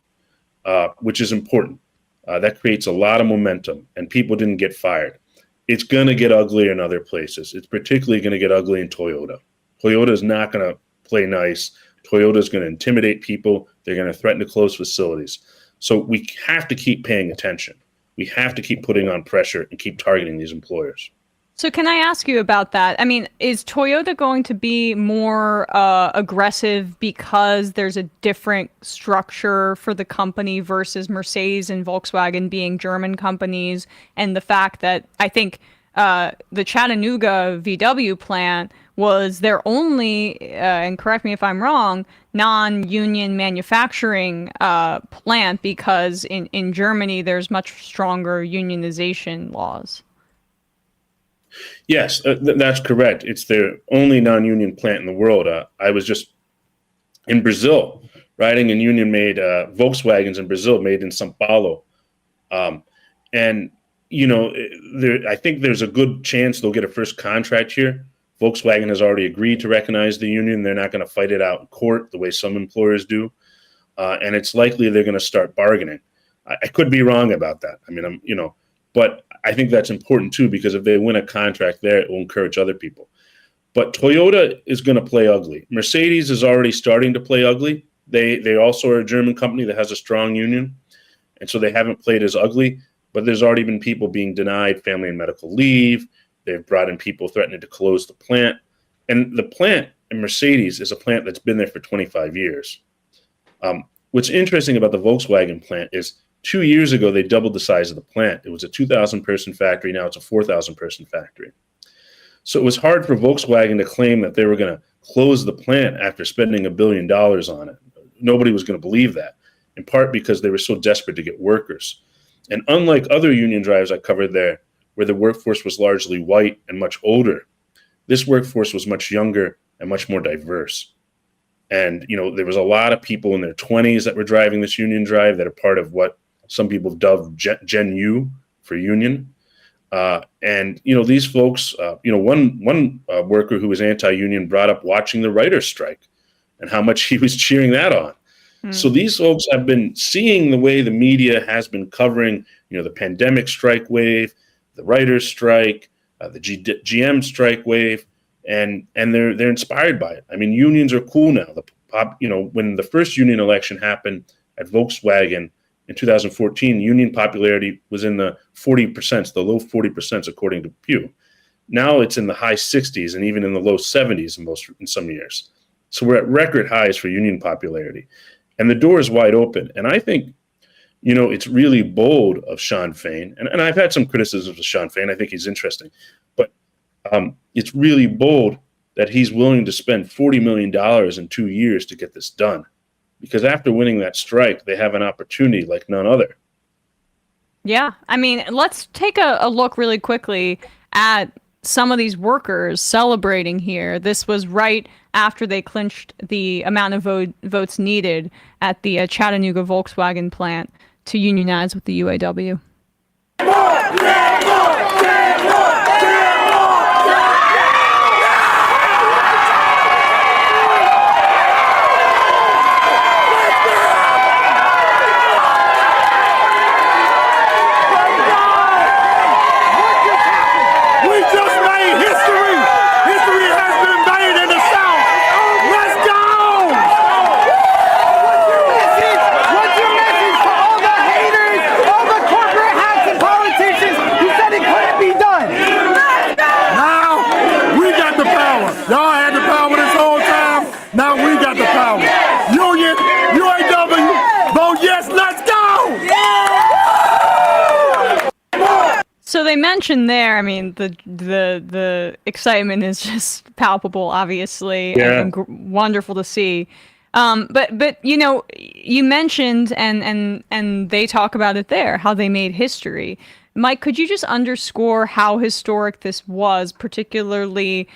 which is important. That creates a lot of momentum, and people didn't get fired. It's going to get ugly in other places. It's particularly going to get ugly in Toyota. Toyota is not going to play nice. Toyota is going to intimidate people. They're going to threaten to close facilities. So we have to keep paying attention. We have to keep putting on pressure and keep targeting these employers. So can I ask you about that? I mean, is Toyota going to be more aggressive because there's a different structure for the company versus Mercedes and Volkswagen being German companies, and the fact that I think the Chattanooga VW plant was their only, and correct me if I'm wrong, non-union manufacturing plant, because in Germany there's much stronger unionization laws? Yes, that's correct. It's their only non-union plant in the world. I was just in Brazil riding in union-made Volkswagens in Brazil, made in São Paulo. And, I think there's a good chance they'll get a first contract here. Volkswagen has already agreed to recognize the union. They're not going to fight it out in court the way some employers do. And it's likely they're going to start bargaining. I could be wrong about that. I mean, but I think that's important too, because if they win a contract there, it will encourage other people. But Toyota is going to play ugly. Mercedes is already starting to play ugly. They also are a German company that has a strong union, and so they haven't played as ugly. But there's already been people being denied family and medical leave. They've brought in people threatening to close the plant. And the plant in Mercedes is a plant that's been there for 25 years. What's interesting about the Volkswagen plant is 2 years ago, they doubled the size of the plant. It was a 2,000-person factory. Now it's a 4,000-person factory. So it was hard for Volkswagen to claim that they were going to close the plant after spending $1 billion on it. Nobody was going to believe that, in part because they were so desperate to get workers. And unlike other union drives I covered there, where the workforce was largely white and much older, this workforce was much younger and much more diverse. And, there was a lot of people in their 20s that were driving this union drive that are part of what some people have dubbed Gen U for union. And, these folks, one worker who was anti-union brought up watching the writers' strike and how much he was cheering that on. So these folks have been seeing the way the media has been covering, the pandemic strike wave, the writers' strike, the GM strike wave, and they're inspired by it. I mean, unions are cool now. When the first union election happened at Volkswagen in 2014, union popularity was in the 40%, the low 40% according to Pew. Now it's in the high 60s and even in the low 70s in some years. So we're at record highs for union popularity. And the door is wide open. And I think, it's really bold of Sean Fain. And I've had some criticisms of Sean Fain. I think he's interesting. But it's really bold that he's willing to spend $40 million in 2 years to get this done. Because after winning that strike, they have an opportunity like none other. Yeah. I mean, let's take a look really quickly at some of these workers celebrating here. This was right after they clinched the amount of votes needed at the Chattanooga Volkswagen plant to unionize with the UAW. So they mentioned there, I mean, the excitement is just palpable, obviously, and wonderful to see. But you mentioned, and they talk about it there, how they made history. Mike, could you just underscore how historic this was, particularly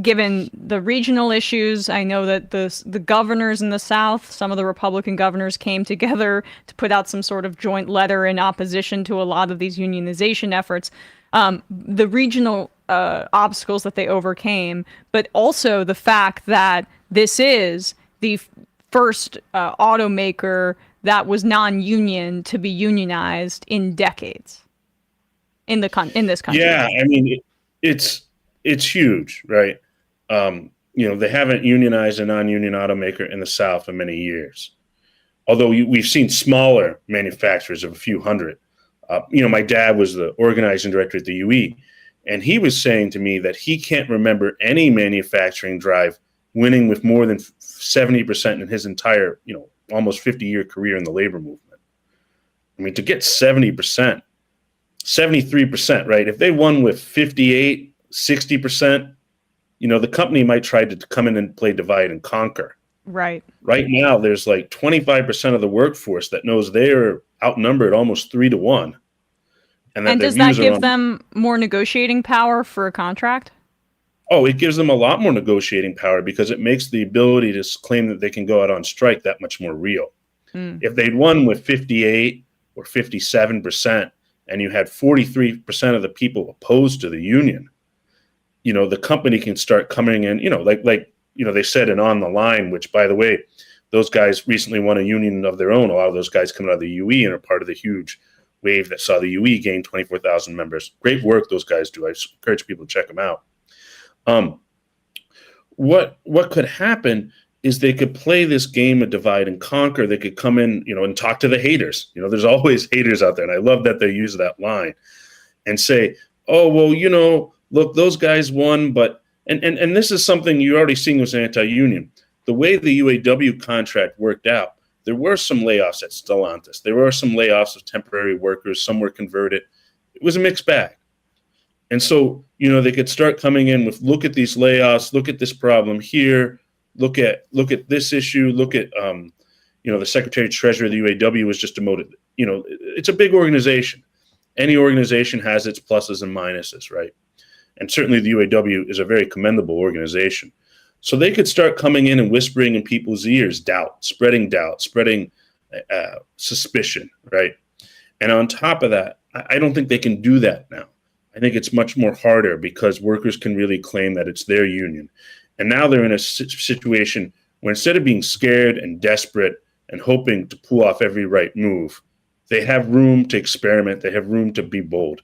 given the regional issues? I know that the governors in the South, some of the Republican governors came together to put out some sort of joint letter in opposition to a lot of these unionization efforts. The regional obstacles that they overcame, but also the fact that this is the first automaker that was non-union to be unionized in decades in this country. Yeah, I mean, it's huge, right? They haven't unionized a non-union automaker in the South in many years. Although we've seen smaller manufacturers of a few hundred. My dad was the organizing director at the UE, and he was saying to me that he can't remember any manufacturing drive winning with more than 70% in his entire, almost 50-year career in the labor movement. I mean, to get 70%, 73%, right? If they won with 58, 60%, the company might try to come in and play divide and conquer. Right. Right now, there's like 25% of the workforce that knows they're outnumbered almost 3-1. And does that give them more negotiating power for a contract? Oh, it gives them a lot more negotiating power because it makes the ability to claim that they can go out on strike that much more real. If they'd won with 58 or 57% and you had 43% of the people opposed to the union, the company can start coming in, they said in On the Line, which, by the way, those guys recently won a union of their own. A lot of those guys coming out of the UE and are part of the huge wave that saw the UE gain 24,000 members. Great work those guys do. I encourage people to check them out. What could happen is they could play this game of divide and conquer. They could come in, and talk to the haters. There's always haters out there, and I love that they use that line and say, oh, well, look, those guys won, but and this is something you're already seeing with anti-union. The way the UAW contract worked out, there were some layoffs at Stellantis. There were some layoffs of temporary workers. Some were converted. It was a mixed bag. And so, they could start coming in with, look at these layoffs, look at this problem here, look at this issue, look at, the Secretary of Treasury of the UAW was just demoted. It's a big organization. Any organization has its pluses and minuses, right? And certainly the UAW is a very commendable organization. So they could start coming in and whispering in people's ears, spreading suspicion, right? And on top of that, I don't think they can do that now. I think it's much more harder because workers can really claim that it's their union. And now they're in a situation where instead of being scared and desperate and hoping to pull off every right move, they have room to experiment. They have room to be bold.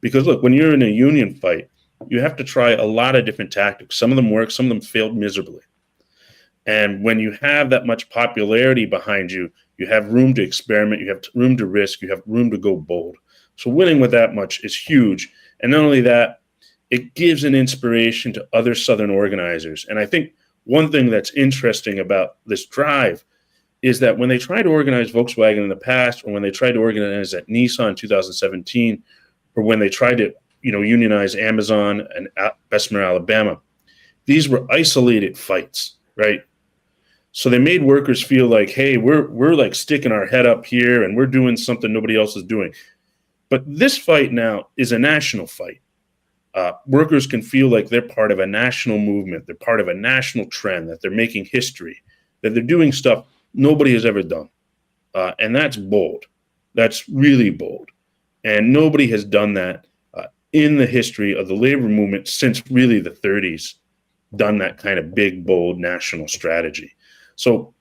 Because look, when you're in a union fight, you have to try a lot of different tactics. Some of them work, some of them failed miserably. And when you have that much popularity behind you, you have room to experiment, you have room to risk, you have room to go bold. So winning with that much is huge. And not only that, it gives an inspiration to other Southern organizers. And I think one thing that's interesting about this drive is that when they tried to organize Volkswagen in the past, or when they tried to organize at Nissan in 2017, or when they tried to unionize Amazon and Bessemer, Alabama, these were isolated fights, right? So they made workers feel like, hey, we're like sticking our head up here and we're doing something nobody else is doing. But this fight now is a national fight. Workers can feel like they're part of a national movement. They're part of a national trend, that they're making history, that they're doing stuff nobody has ever done. And that's bold. That's really bold. And nobody has done that in the history of the labor movement since really the 30s, done that kind of big, bold national strategy. So,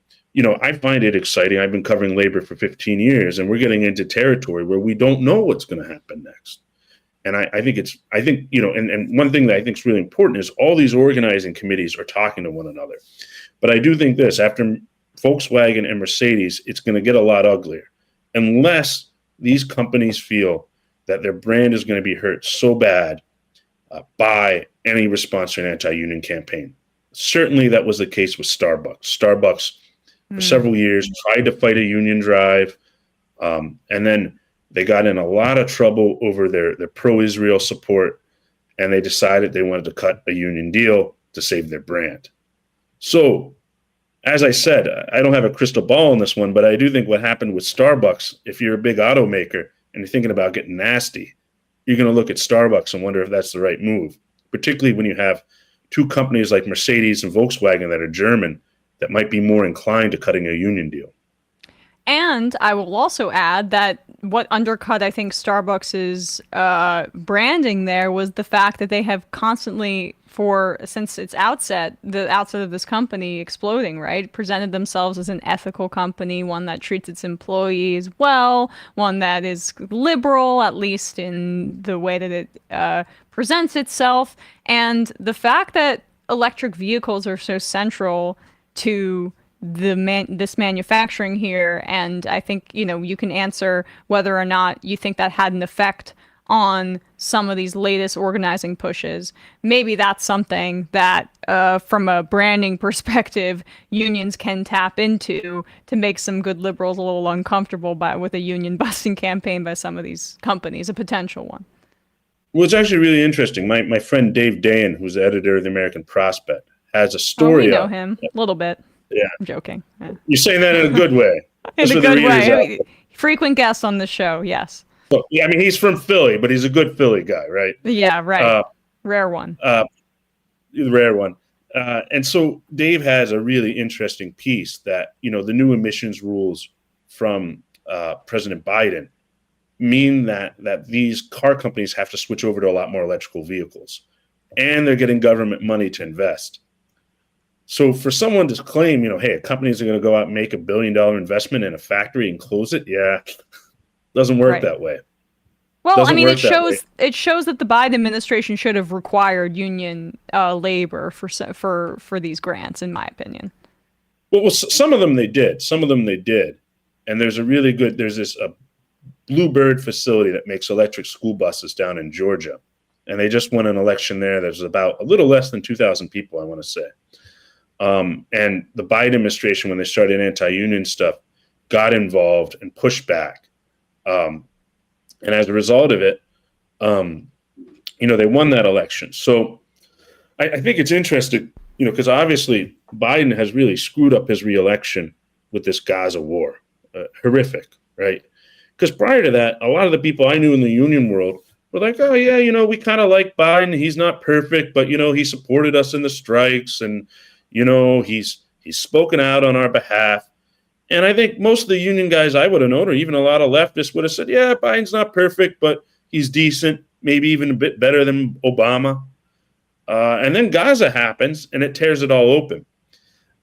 I find it exciting. I've been covering labor for 15 years, and we're getting into territory where we don't know what's going to happen next. And I think and one thing that I think is really important is all these organizing committees are talking to one another. But I do think this, after Volkswagen and Mercedes, it's going to get a lot uglier unless these companies feel that their brand is going to be hurt so bad by any response to an anti-union campaign. Certainly that was the case with Starbucks. Starbucks, for several years, tried to fight a union drive, and then they got in a lot of trouble over their pro-Israel support, and they decided they wanted to cut a union deal to save their brand. So, as I said, I don't have a crystal ball on this one, but I do think what happened with Starbucks, if you're a big automaker and you're thinking about getting nasty, you're going to look at Starbucks and wonder if that's the right move, particularly when you have two companies like Mercedes and Volkswagen that are German that might be more inclined to cutting a union deal. And I will also add that what undercut, I think, Starbucks's branding there was the fact that they have constantly, since its outset, the outset of this company exploding, right, presented themselves as an ethical company, one that treats its employees well, one that is liberal, at least in the way that it presents itself. And the fact that electric vehicles are so central to this manufacturing here, and I think, you can answer whether or not you think that had an effect on some of these latest organizing pushes. Maybe that's something that, from a branding perspective, unions can tap into to make some good liberals a little uncomfortable with a union busting campaign by some of these companies, a potential one. Well, it's actually really interesting. My friend Dave Dayan, who's the editor of the American Prospect, has a story. We know him a little bit. Yeah. I'm joking. Yeah. You're saying that in a good way. In a good way. Frequent guest on the show, yes. Well, yeah, I mean, he's from Philly, but he's a good Philly guy, right? Yeah, right. Rare one. The rare one. And so Dave has a really interesting piece that, the new emissions rules from President Biden mean that these car companies have to switch over to a lot more electrical vehicles. And they're getting government money to invest. So for someone to claim, hey, companies are going to go out and make $1 billion investment in a factory and close it, doesn't work that way. Well, I mean, it shows that the Biden administration should have required union labor for these grants, in my opinion. Well, some of them they did. And there's this Bluebird facility that makes electric school buses down in Georgia. And they just won an election there. There's about a little less than 2,000 people, I want to say. And the Biden administration, when they started anti-union stuff, got involved and pushed back. And as a result of it, they won that election. So I think it's interesting, because obviously Biden has really screwed up his reelection with this Gaza war. Horrific, right? Because prior to that, a lot of the people I knew in the union world were like, oh, yeah, we kind of like Biden. He's not perfect, but, he supported us in the strikes and, he's spoken out on our behalf. And I think most of the union guys I would have known, or even a lot of leftists would have said, yeah, Biden's not perfect, but he's decent, maybe even a bit better than Obama. And then Gaza happens and it tears it all open.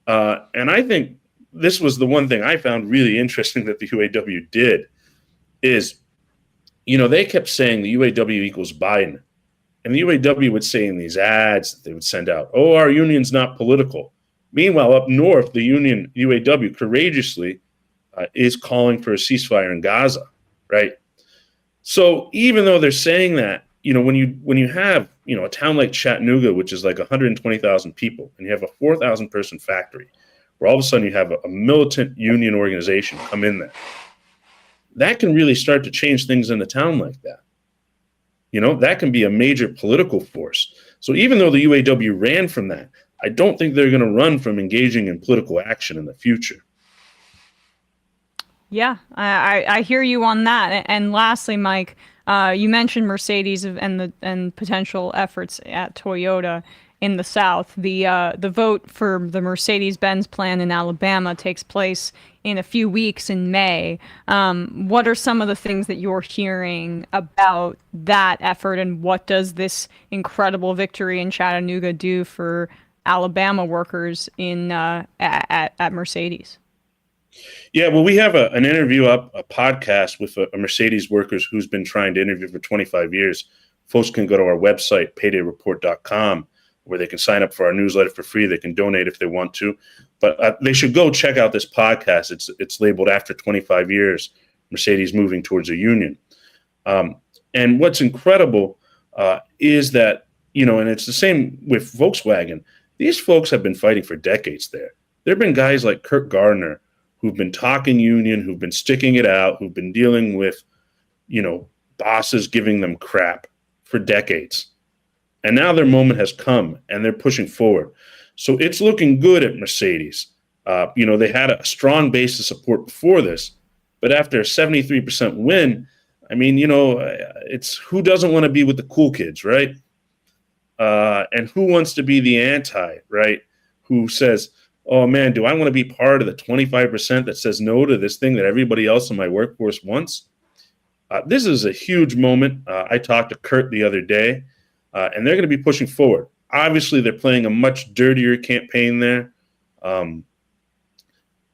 And I think this was the one thing I found really interesting that the UAW did is, they kept saying the UAW equals Biden. And the UAW would say in these ads that they would send out, oh, our union's not political. Meanwhile, up north, the union UAW courageously is calling for a ceasefire in Gaza, right? So even though they're saying that, when you have, a town like Chattanooga, which is like 120,000 people, and you have a 4,000 person factory, where all of a sudden you have a militant union organization come in there, that can really start to change things in a town like that. That can be a major political force. So even though the UAW ran from that, I don't think they're going to run from engaging in political action in the future. Yeah, I hear you on that. And lastly, Mike, you mentioned Mercedes and potential efforts at Toyota in the South. The vote for the Mercedes-Benz plan in Alabama takes place in a few weeks in May. What are some of the things that you're hearing about that effort, and what does this incredible victory in Chattanooga do for Alabama workers at Mercedes? Yeah, well, we have an interview up, a podcast with a Mercedes workers who's been trying to interview for 25 years. Folks can go to our website, paydayreport.com, where they can sign up for our newsletter for free. They can donate if they want to. But they should go check out this podcast. It's labeled After 25 Years, Mercedes Moving Towards a Union. And what's incredible is that, and it's the same with Volkswagen. These folks have been fighting for decades there. There have been guys like Kurt Gardner who've been talking union, who've been sticking it out, who've been dealing with, bosses giving them crap for decades. And now their moment has come and they're pushing forward. So it's looking good at Mercedes. They had a strong base of support before this, but after a 73% win, I mean, it's who doesn't want to be with the cool kids, right? And who wants to be the anti, right? Who says, oh man, do I want to be part of the 25% that says no to this thing that everybody else in my workforce wants? This is a huge moment. I talked to Kurt the other day, and they're going to be pushing forward. Obviously, they're playing a much dirtier campaign there.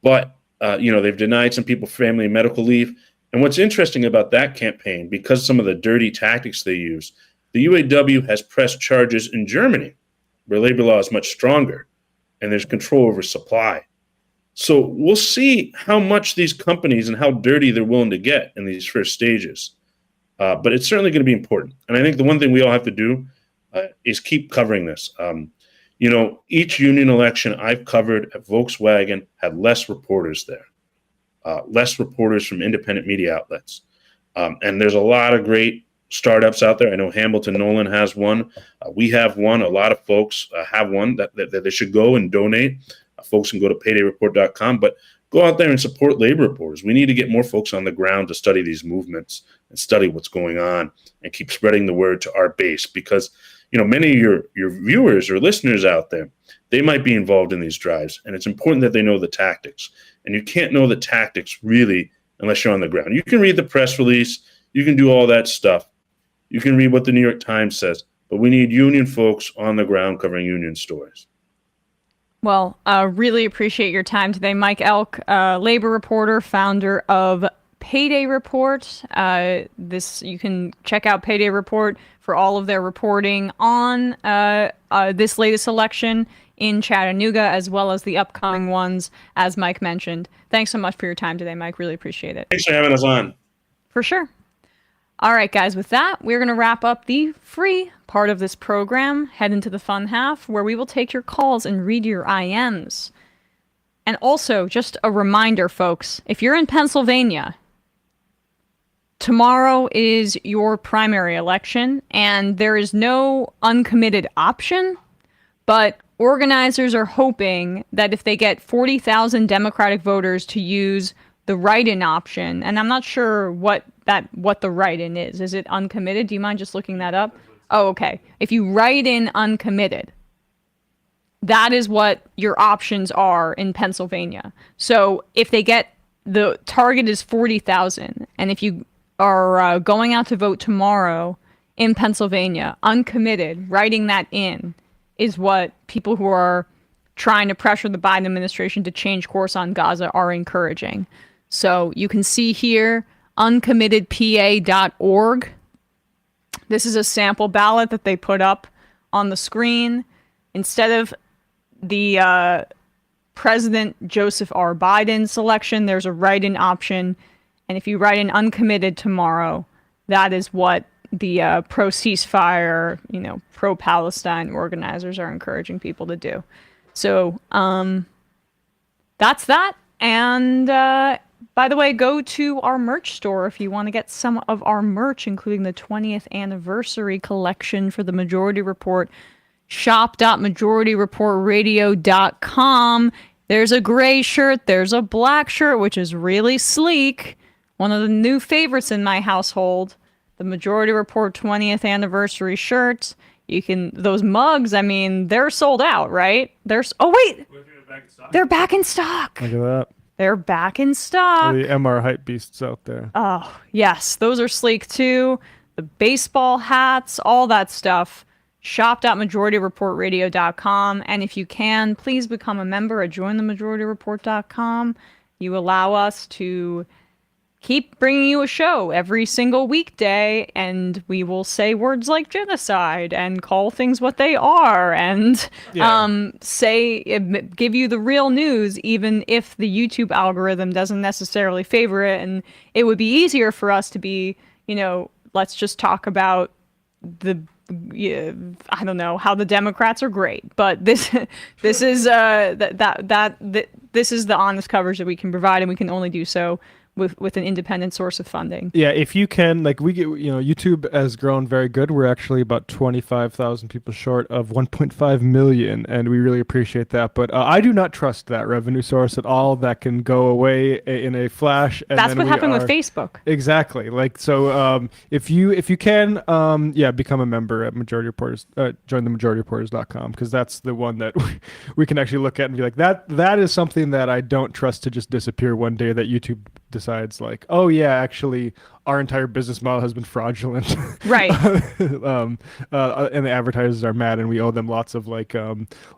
But they've denied some people family and medical leave. And what's interesting about that campaign, because some of the dirty tactics they use, the UAW has pressed charges in Germany, where labor law is much stronger, and there's control over supply. So we'll see how much these companies and how dirty they're willing to get in these first stages. But it's certainly going to be important. And I think the one thing we all have to do is keep covering this. Each union election I've covered at Volkswagen had less reporters there, less reporters from independent media outlets. And there's a lot of great startups out there. I know Hamilton Nolan has one. We have one. A lot of folks have one that they should go and donate. Folks can go to paydayreport.com, but go out there and support labor reporters. We need to get more folks on the ground to study these movements and study what's going on and keep spreading the word to our base, because many of your viewers or listeners out there, they might be involved in these drives, and it's important that they know the tactics. And you can't know the tactics really unless you're on the ground. You can read the press release, you can do all that stuff, you can read what the New York Times says, but we need union folks on the ground covering union stories. Well, really appreciate your time today, Mike Elk, labor reporter, founder of Payday Report. You can check out Payday Report for all of their reporting on this latest election in Chattanooga, as well as the upcoming ones, as Mike mentioned. Thanks so much for your time today, Mike. Really appreciate it. Thanks for having us on. For sure. All right, guys, with that, we're going to wrap up the free part of this program, head into the fun half, where we will take your calls and read your IMs. And also, just a reminder, folks, if you're in Pennsylvania, tomorrow is your primary election, and there is no uncommitted option, but organizers are hoping that if they get 40,000 Democratic voters to use the write-in option, and I'm not sure what the write-in is. Is it uncommitted? Do you mind just looking that up? Oh, okay. If you write in uncommitted, that is what your options are in Pennsylvania. So if they get, the target is 40,000, and if you are going out to vote tomorrow in Pennsylvania, uncommitted, writing that in is what people who are trying to pressure the Biden administration to change course on Gaza are encouraging. So you can see here, uncommittedpa.org. This is a sample ballot that they put up on the screen. Instead of the President Joseph R. Biden selection, there's a write-in option. And if you write in uncommitted tomorrow, that is what the pro-ceasefire, pro-Palestine organizers are encouraging people to do. So that's that. And by the way, go to our merch store if you want to get some of our merch, including the 20th anniversary collection for the Majority Report. Shop.majorityreportradio.com. There's a gray shirt. There's a black shirt, which is really sleek. One of the new favorites in my household, the Majority Report 20th anniversary shirt. Those mugs, they're sold out, right? They're back in stock. Look at that. They're back in stock. The MR hype beasts out there. Oh, yes. Those are sleek too. The baseball hats, all that stuff. Shop.majorityreportradio.com. And if you can, please become a member at jointhemajorityreport.com. You allow us to keep bringing you a show every single weekday, and we will say words like genocide and call things what they are and give you the real news, even if the YouTube algorithm doesn't necessarily favor it. And it would be easier for us to be, let's just talk about I don't know, how the Democrats are great, but this is this is the honest coverage that we can provide, and we can only do so with an independent source of funding. Yeah, if you can, like we get, YouTube has grown very good. We're actually about 25,000 people short of 1.5 million, and we really appreciate that. But I do not trust that revenue source at all. That can go away in a flash. And That's what happened with Facebook. Exactly. Like, so if you can, become a member at Majority Reporters, join the MajorityReporters.com, because that's the one that we can actually look at and be like, that is something that I don't trust to just disappear one day, that YouTube decides like, oh yeah, actually our entire business model has been fraudulent. Right. And the advertisers are mad and we owe them lots of like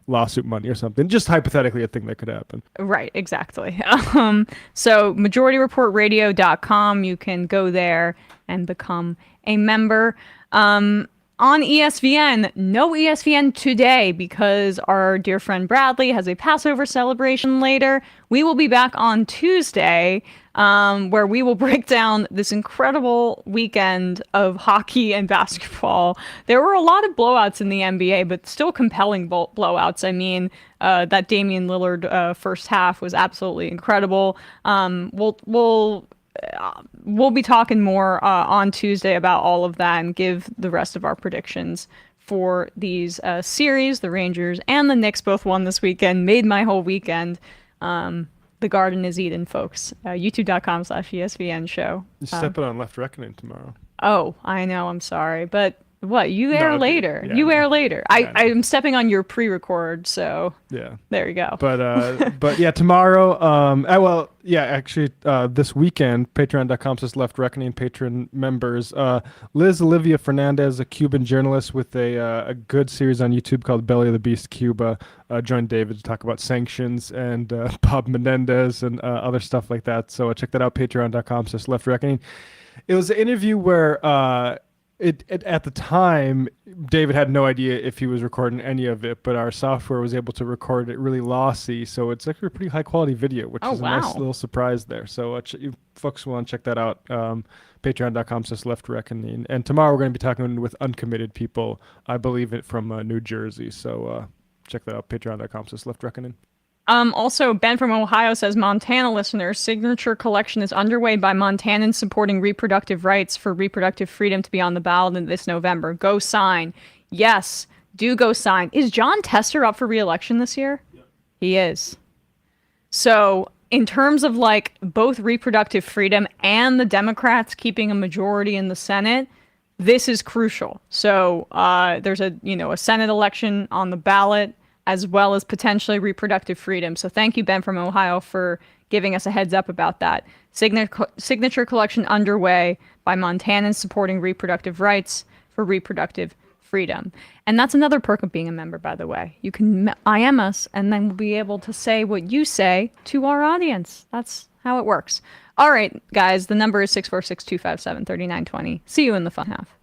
lawsuit money or something. Just hypothetically a thing that could happen. Right, exactly. So MajorityReportRadio.com, you can go there and become a member. On ESVN, no ESVN today because our dear friend Bradley has a Passover celebration later. We will be back on Tuesday, where we will break down this incredible weekend of hockey and basketball. There were a lot of blowouts in the NBA, but still compelling blowouts. I mean, that Damian Lillard first half was absolutely incredible. We'll be talking more on Tuesday about all of that and give the rest of our predictions for these series. The Rangers and the Knicks both won this weekend, made my whole weekend. The Garden is Eden, folks. YouTube.com/ESVN show. You're stepping on Left Reckoning tomorrow. Oh, I know. I'm sorry. But what? You air later. Yeah, you air later. I'm stepping on your pre-record, so yeah. There you go. But yeah, tomorrow. This weekend, Patreon.com/Left Reckoning patron members. Liz Olivia Fernandez, a Cuban journalist with a good series on YouTube called Belly of the Beast Cuba, joined David to talk about sanctions and Bob Menendez and other stuff like that. So check that out. Patreon.com/Left Reckoning. It was an interview where at the time, David had no idea if he was recording any of it, but our software was able to record it really lossy. So it's actually a pretty high quality video, which is a nice little surprise there. So you folks want to check that out. Patreon.com/Left Reckoning. And tomorrow we're going to be talking with uncommitted people, I believe it from New Jersey. So check that out. Patreon.com/Left Reckoning. Also, Ben from Ohio says, Montana listeners, signature collection is underway by Montanans supporting reproductive rights for reproductive freedom to be on the ballot in this November. Go sign. Yes, do go sign. Is John Tester up for re-election this year? Yeah. He is. So in terms of like both reproductive freedom and the Democrats keeping a majority in the Senate, this is crucial. So there's a Senate election on the ballot, as well as potentially reproductive freedom. So thank you, Ben from Ohio, for giving us a heads up about that. Signature collection underway by Montanans supporting reproductive rights for reproductive freedom. And that's another perk of being a member, by the way. You can IM us, and then we'll be able to say what you say to our audience. That's how it works. All right, guys, the number is 646-257-3920. See you in the fun half.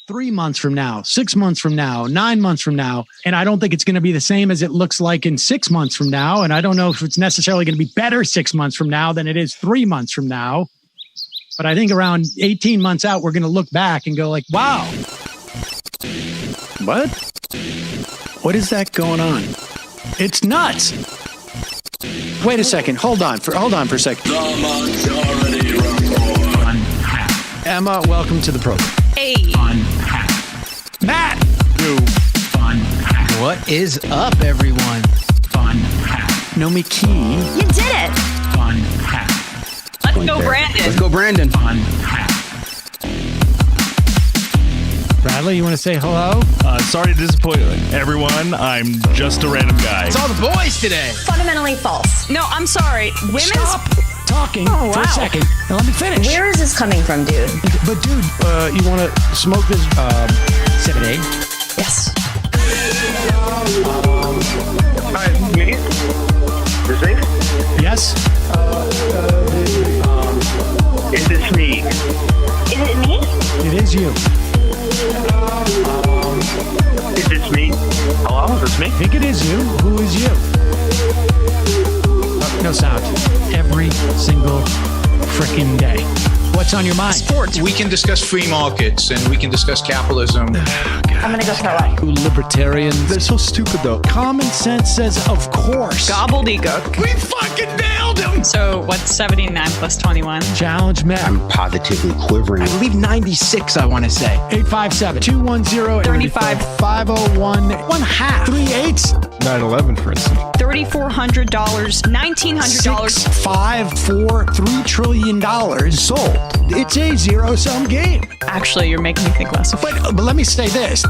3 months from now, 6 months from now, 9 months from now. And I don't think it's going to be the same as it looks like in 6 months from now. And I don't know if it's necessarily going to be better 6 months from now than it is 3 months from now. But I think around 18 months out, we're going to look back and go like, wow. What? What is that going on? It's nuts. Wait a second. Hold on for a second. The Majority Report. Emma, welcome to the program. Hey. Matt. What is up, everyone? No me key. You did it. Let's go, Brandon. Let's go, Brandon. Bradley, you want to say hello? Sorry to disappoint everyone. I'm just a random guy. It's all the boys today. Fundamentally false. No, I'm sorry. Stop talking for a second and let me finish. Where is this coming from, dude? But dude, you want to smoke this 7A? Yes. Hi, me? This me? Yes. Is this me? Is it me? It is you. Is this me? Hello, is this me? I think it is you. Who is you? No sound. Every single frickin' day. What What's on your mind? Sports. We can discuss free markets and we can discuss capitalism. I'm gonna go throw it. Libertarians. They're so stupid, though. Common sense says, of course. Gobbledygook. We fucking nailed him. So what's 79 plus 21? Challenge met. I'm positively quivering. I believe 96, I want to say. 857-210-501. 1/2. 3/8. 9/11, for instance. $3,400, $1,900. 6, 5, 4, $3 trillion sold. It's a zero-sum game. Actually, you're making me think less of it. But let me say this.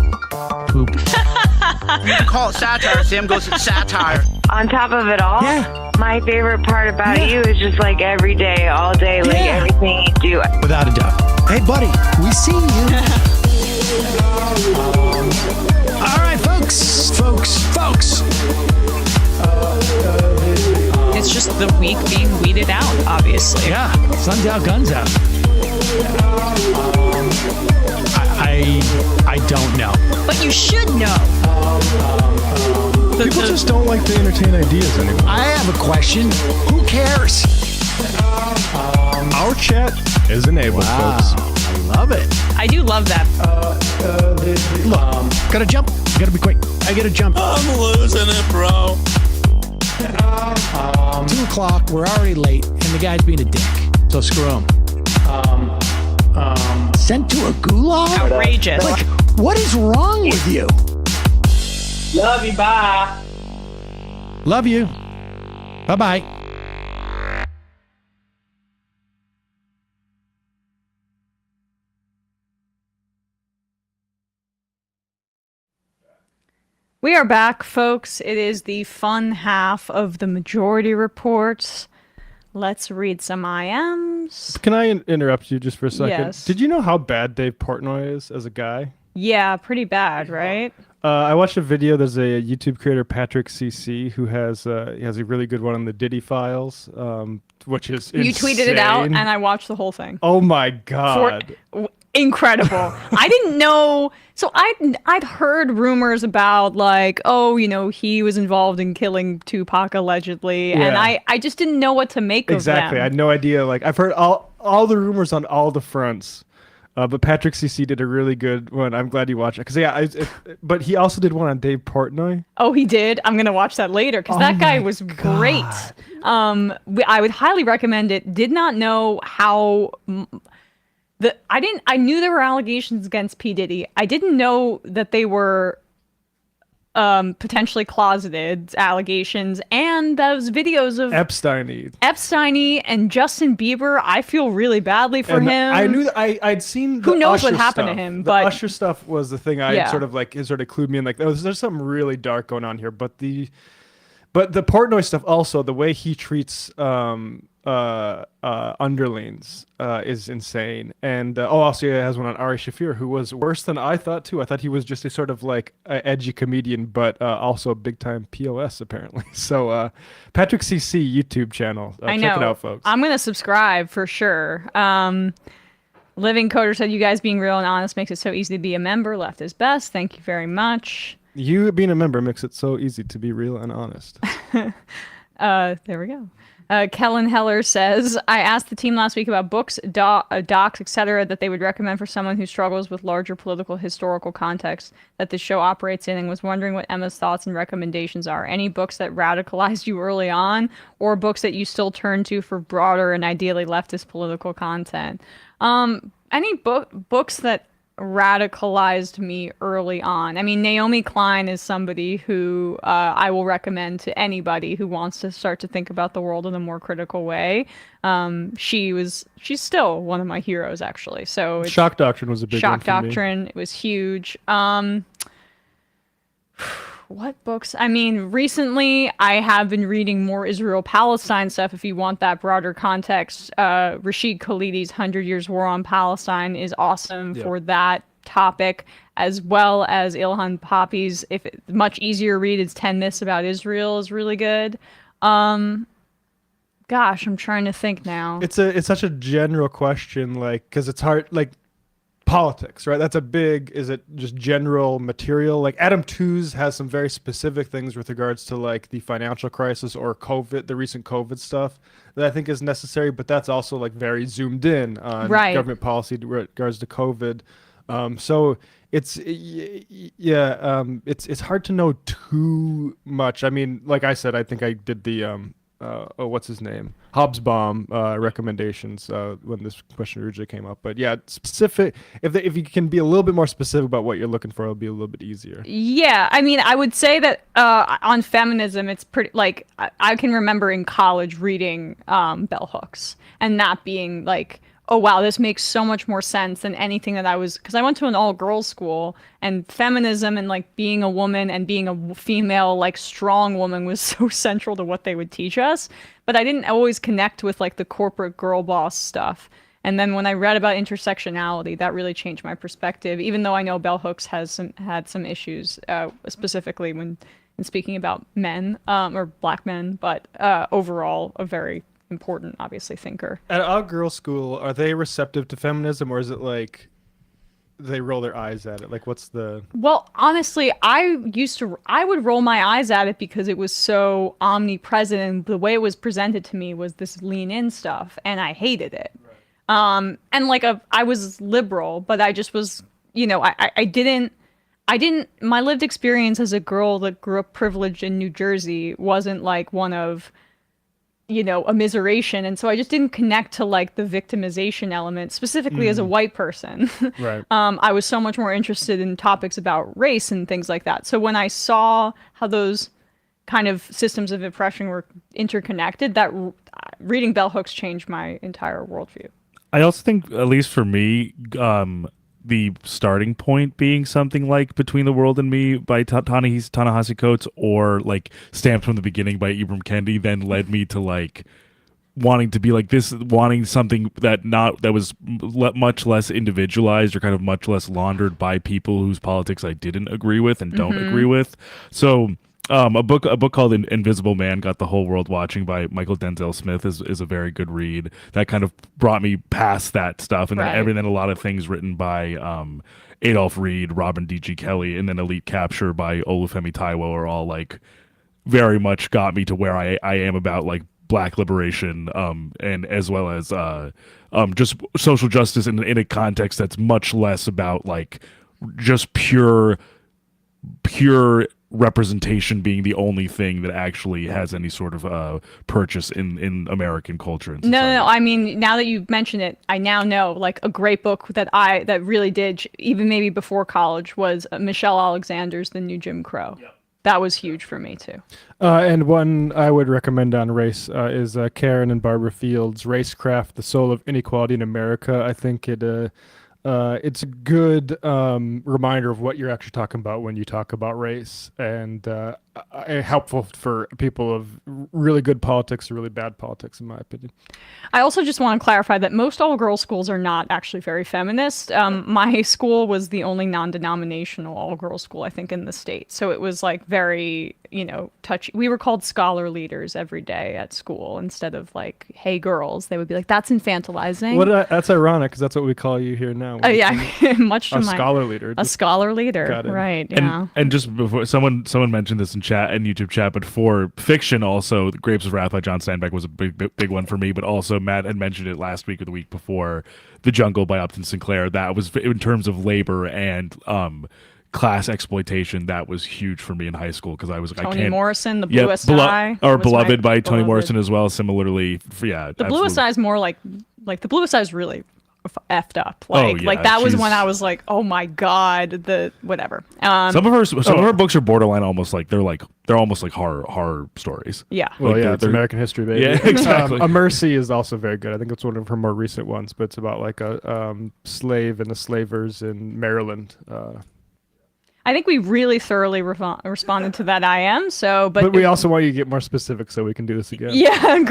Poop. You can call it satire. Sam goes, it's satire. On top of it all, Yeah. my favorite part about you is just like every day, all day, like everything you do. Without a doubt. Hey, buddy, we see you. All right, folks. It's just the weak being weeded out, obviously. Yeah, sun's out, guns out. I don't know. But you should know. People just don't like to entertain ideas anymore. I have a question. Who cares? Our chat is enabled, folks. I love it. I do love that. Look, gotta jump. Gotta be quick. I gotta jump. I'm losing it, bro. 2 o'clock. We're already late, and the guy's being a dick. So screw him. Sent to a gulag? Outrageous. Like, what is wrong with you? Love you, bye. Love you. Bye-bye. We are back, folks. It is the fun half of the Majority Reports. Let's read some IMs. Can I interrupt you just for a second? Yes. Did you know how bad Dave Portnoy is as a guy? Yeah, pretty bad, right? I watched a video. There's a YouTube creator, Patrick CC, who has he has a really good one on the Diddy files, which is You tweeted it out, and I watched the whole thing. Oh my god! Incredible. I didn't know. So I'd heard rumors about like, oh, you know, he was involved in killing Tupac allegedly, and I just didn't know what to make of them. Exactly. I had no idea. Like I've heard all the rumors on all the fronts. But Patrick CC did a really good one. I'm glad you watched it. Because, but he also did one on Dave Portnoy. Oh, he did? I'm going to watch that later because that guy was great. I would highly recommend it. Did not know how... I knew there were allegations against P. Diddy. I didn't know that they were potentially closeted allegations, and those videos of Epstein and Justin Bieber. I feel really badly for him. I knew that I'd seen. Who knows Usher what happened stuff. to him? The But Usher stuff was the thing it sort of clued me in. Like, there's something really dark going on here. But the Portnoy stuff also, the way he treats underlings is insane. And also he has one on Ari Shaffir, who was worse than I thought too. I thought he was just a sort of like edgy comedian, but also a big time POS apparently. So Patrick CC YouTube channel. Check it out, folks. I'm gonna subscribe for sure. Living Coder said, "You guys being real and honest makes it so easy to be a member. Left is best. Thank you very much." You being a member makes it so easy to be real and honest. There we go. Kellen Heller says, I asked the team last week about books, docs, etc. that they would recommend for someone who struggles with larger political historical context that the show operates in, and was wondering what Emma's thoughts and recommendations are. Any books that radicalized you early on, or books that you still turn to for broader and ideally leftist political content? Any books that radicalized me early on. I mean, Naomi Klein is somebody who I will recommend to anybody who wants to start to think about the world in a more critical way. She's still one of my heroes, actually. So Shock Doctrine was a big one Shock for me. Doctrine. It was huge. What books? I mean, recently I have been reading more Israel-Palestine stuff. If you want that broader context, Rashid Khalidi's 100 Years War on Palestine is awesome for that topic, as well as Ilhan Pappy's, much easier read, it's 10 Myths About Israel is really good. Gosh, I'm trying to think now. It's such a general question, like, because it's hard, like, politics, right? That's a big, is it just general material? Like Adam Tooze has some very specific things with regards to like the financial crisis or COVID, the recent COVID stuff that I think is necessary, but that's also like very zoomed in on government policy with regards to COVID. So it's hard to know too much. I mean, like I said, I think I did the what's his name? Hobsbawm recommendations when this question originally came up. But yeah, specific. If you can be a little bit more specific about what you're looking for, it'll be a little bit easier. Yeah, I mean, I would say that on feminism, it's pretty like I can remember in college reading bell hooks and that being like, oh wow, this makes so much more sense than anything that because I went to an all-girls school, and feminism and like being a woman and being a female, like strong woman was so central to what they would teach us. But I didn't always connect with like the corporate girl boss stuff. And then when I read about intersectionality, that really changed my perspective, even though I know bell hooks had some issues, specifically when speaking about men or black men, but overall a very important, obviously, thinker. At our girls' school, are they receptive to feminism, or is it like they roll their eyes at it? Like, what's the... Well, honestly, I would roll my eyes at it because it was so omnipresent, and the way it was presented to me was this lean in stuff, and I hated it. Right. And like I was liberal, but I just was, I didn't, my lived experience as a girl that grew up privileged in New Jersey wasn't like one of, immiseration. And so I just didn't connect to like the victimization element, specifically as a white person. Right. I was so much more interested in topics about race and things like that. So when I saw how those kind of systems of oppression were interconnected, that reading bell hooks changed my entire worldview. I also think, at least for me, the starting point being something like Between the World and Me by Ta-Nehisi Coates, or like Stamped from the Beginning by Ibram Kendi, then led me to like wanting to be like this, wanting something that was much less individualized or kind of much less laundered by people whose politics I didn't agree with and don't agree with. So a book called Invisible Man, Got the Whole World Watching by Michael Denzel Smith is a very good read that kind of brought me past that stuff. And then a lot of things written by Adolph Reed, Robin D.G. Kelly, and then Elite Capture by Olufemi Taiwo are all like very much got me to where I am about like Black liberation, and as well as just social justice in a context that's much less about like just pure representation being the only thing that actually has any sort of purchase in American culture and society. No. I mean, now that you've mentioned it, I now know like a great book that really did, even maybe before college, was Michelle Alexander's The New Jim Crow. Yep. That was huge for me too. And one I would recommend on race is Karen and Barbara Field's Racecraft: The Soul of Inequality in America. I think it's a good reminder of what you're actually talking about when you talk about race, and helpful for people of really good politics or really bad politics, in my opinion. I also just want to clarify that most all-girls schools are not actually very feminist. My school was the only non-denominational all-girls school, I think, in the state. So it was like very, touchy. We were called scholar leaders every day at school instead of like, hey, girls. They would be like, that's infantilizing. That's ironic, because that's what we call you here now. Oh, yeah. Much to a scholar leader. A scholar leader, right, yeah. And just before, someone mentioned this in chat and YouTube chat, but for fiction also, Grapes of Wrath by John Steinbeck was a big one for me, but also Matt had mentioned it last week or the week before, The Jungle by Upton Sinclair. That was, in terms of labor and class exploitation, that was huge for me in high school, because I was like, Toni Morrison, The Bluest Eye. Beloved by Toni Morrison as well, similarly. Yeah, The Bluest Eye is more like The Bluest Eye is really effed up. Like that was when I was like, oh my god, whatever. Some of her books are borderline almost like they're almost like horror stories. Yeah. Well, yeah, it's American history, baby. Yeah, exactly. A Mercy is also very good. I think it's one of her more recent ones, but it's about like a slave and the slavers in Maryland. I think we really thoroughly responded to that IM. But we also want you to get more specific so we can do this again. Yeah,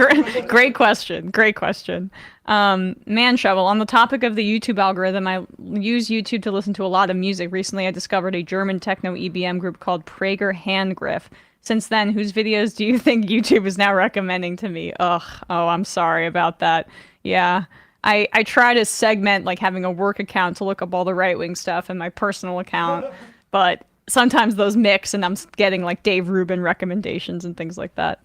great question. Great question. Man Shovel, on the topic of the YouTube algorithm, I use YouTube to listen to a lot of music. Recently, I discovered a German techno EBM group called Prager Handgriff. Since then, whose videos do you think YouTube is now recommending to me? Oh, I'm sorry about that. Yeah. I try to segment like having a work account to look up all the right-wing stuff and my personal account, but sometimes those mix and I'm getting like Dave Rubin recommendations and things like that.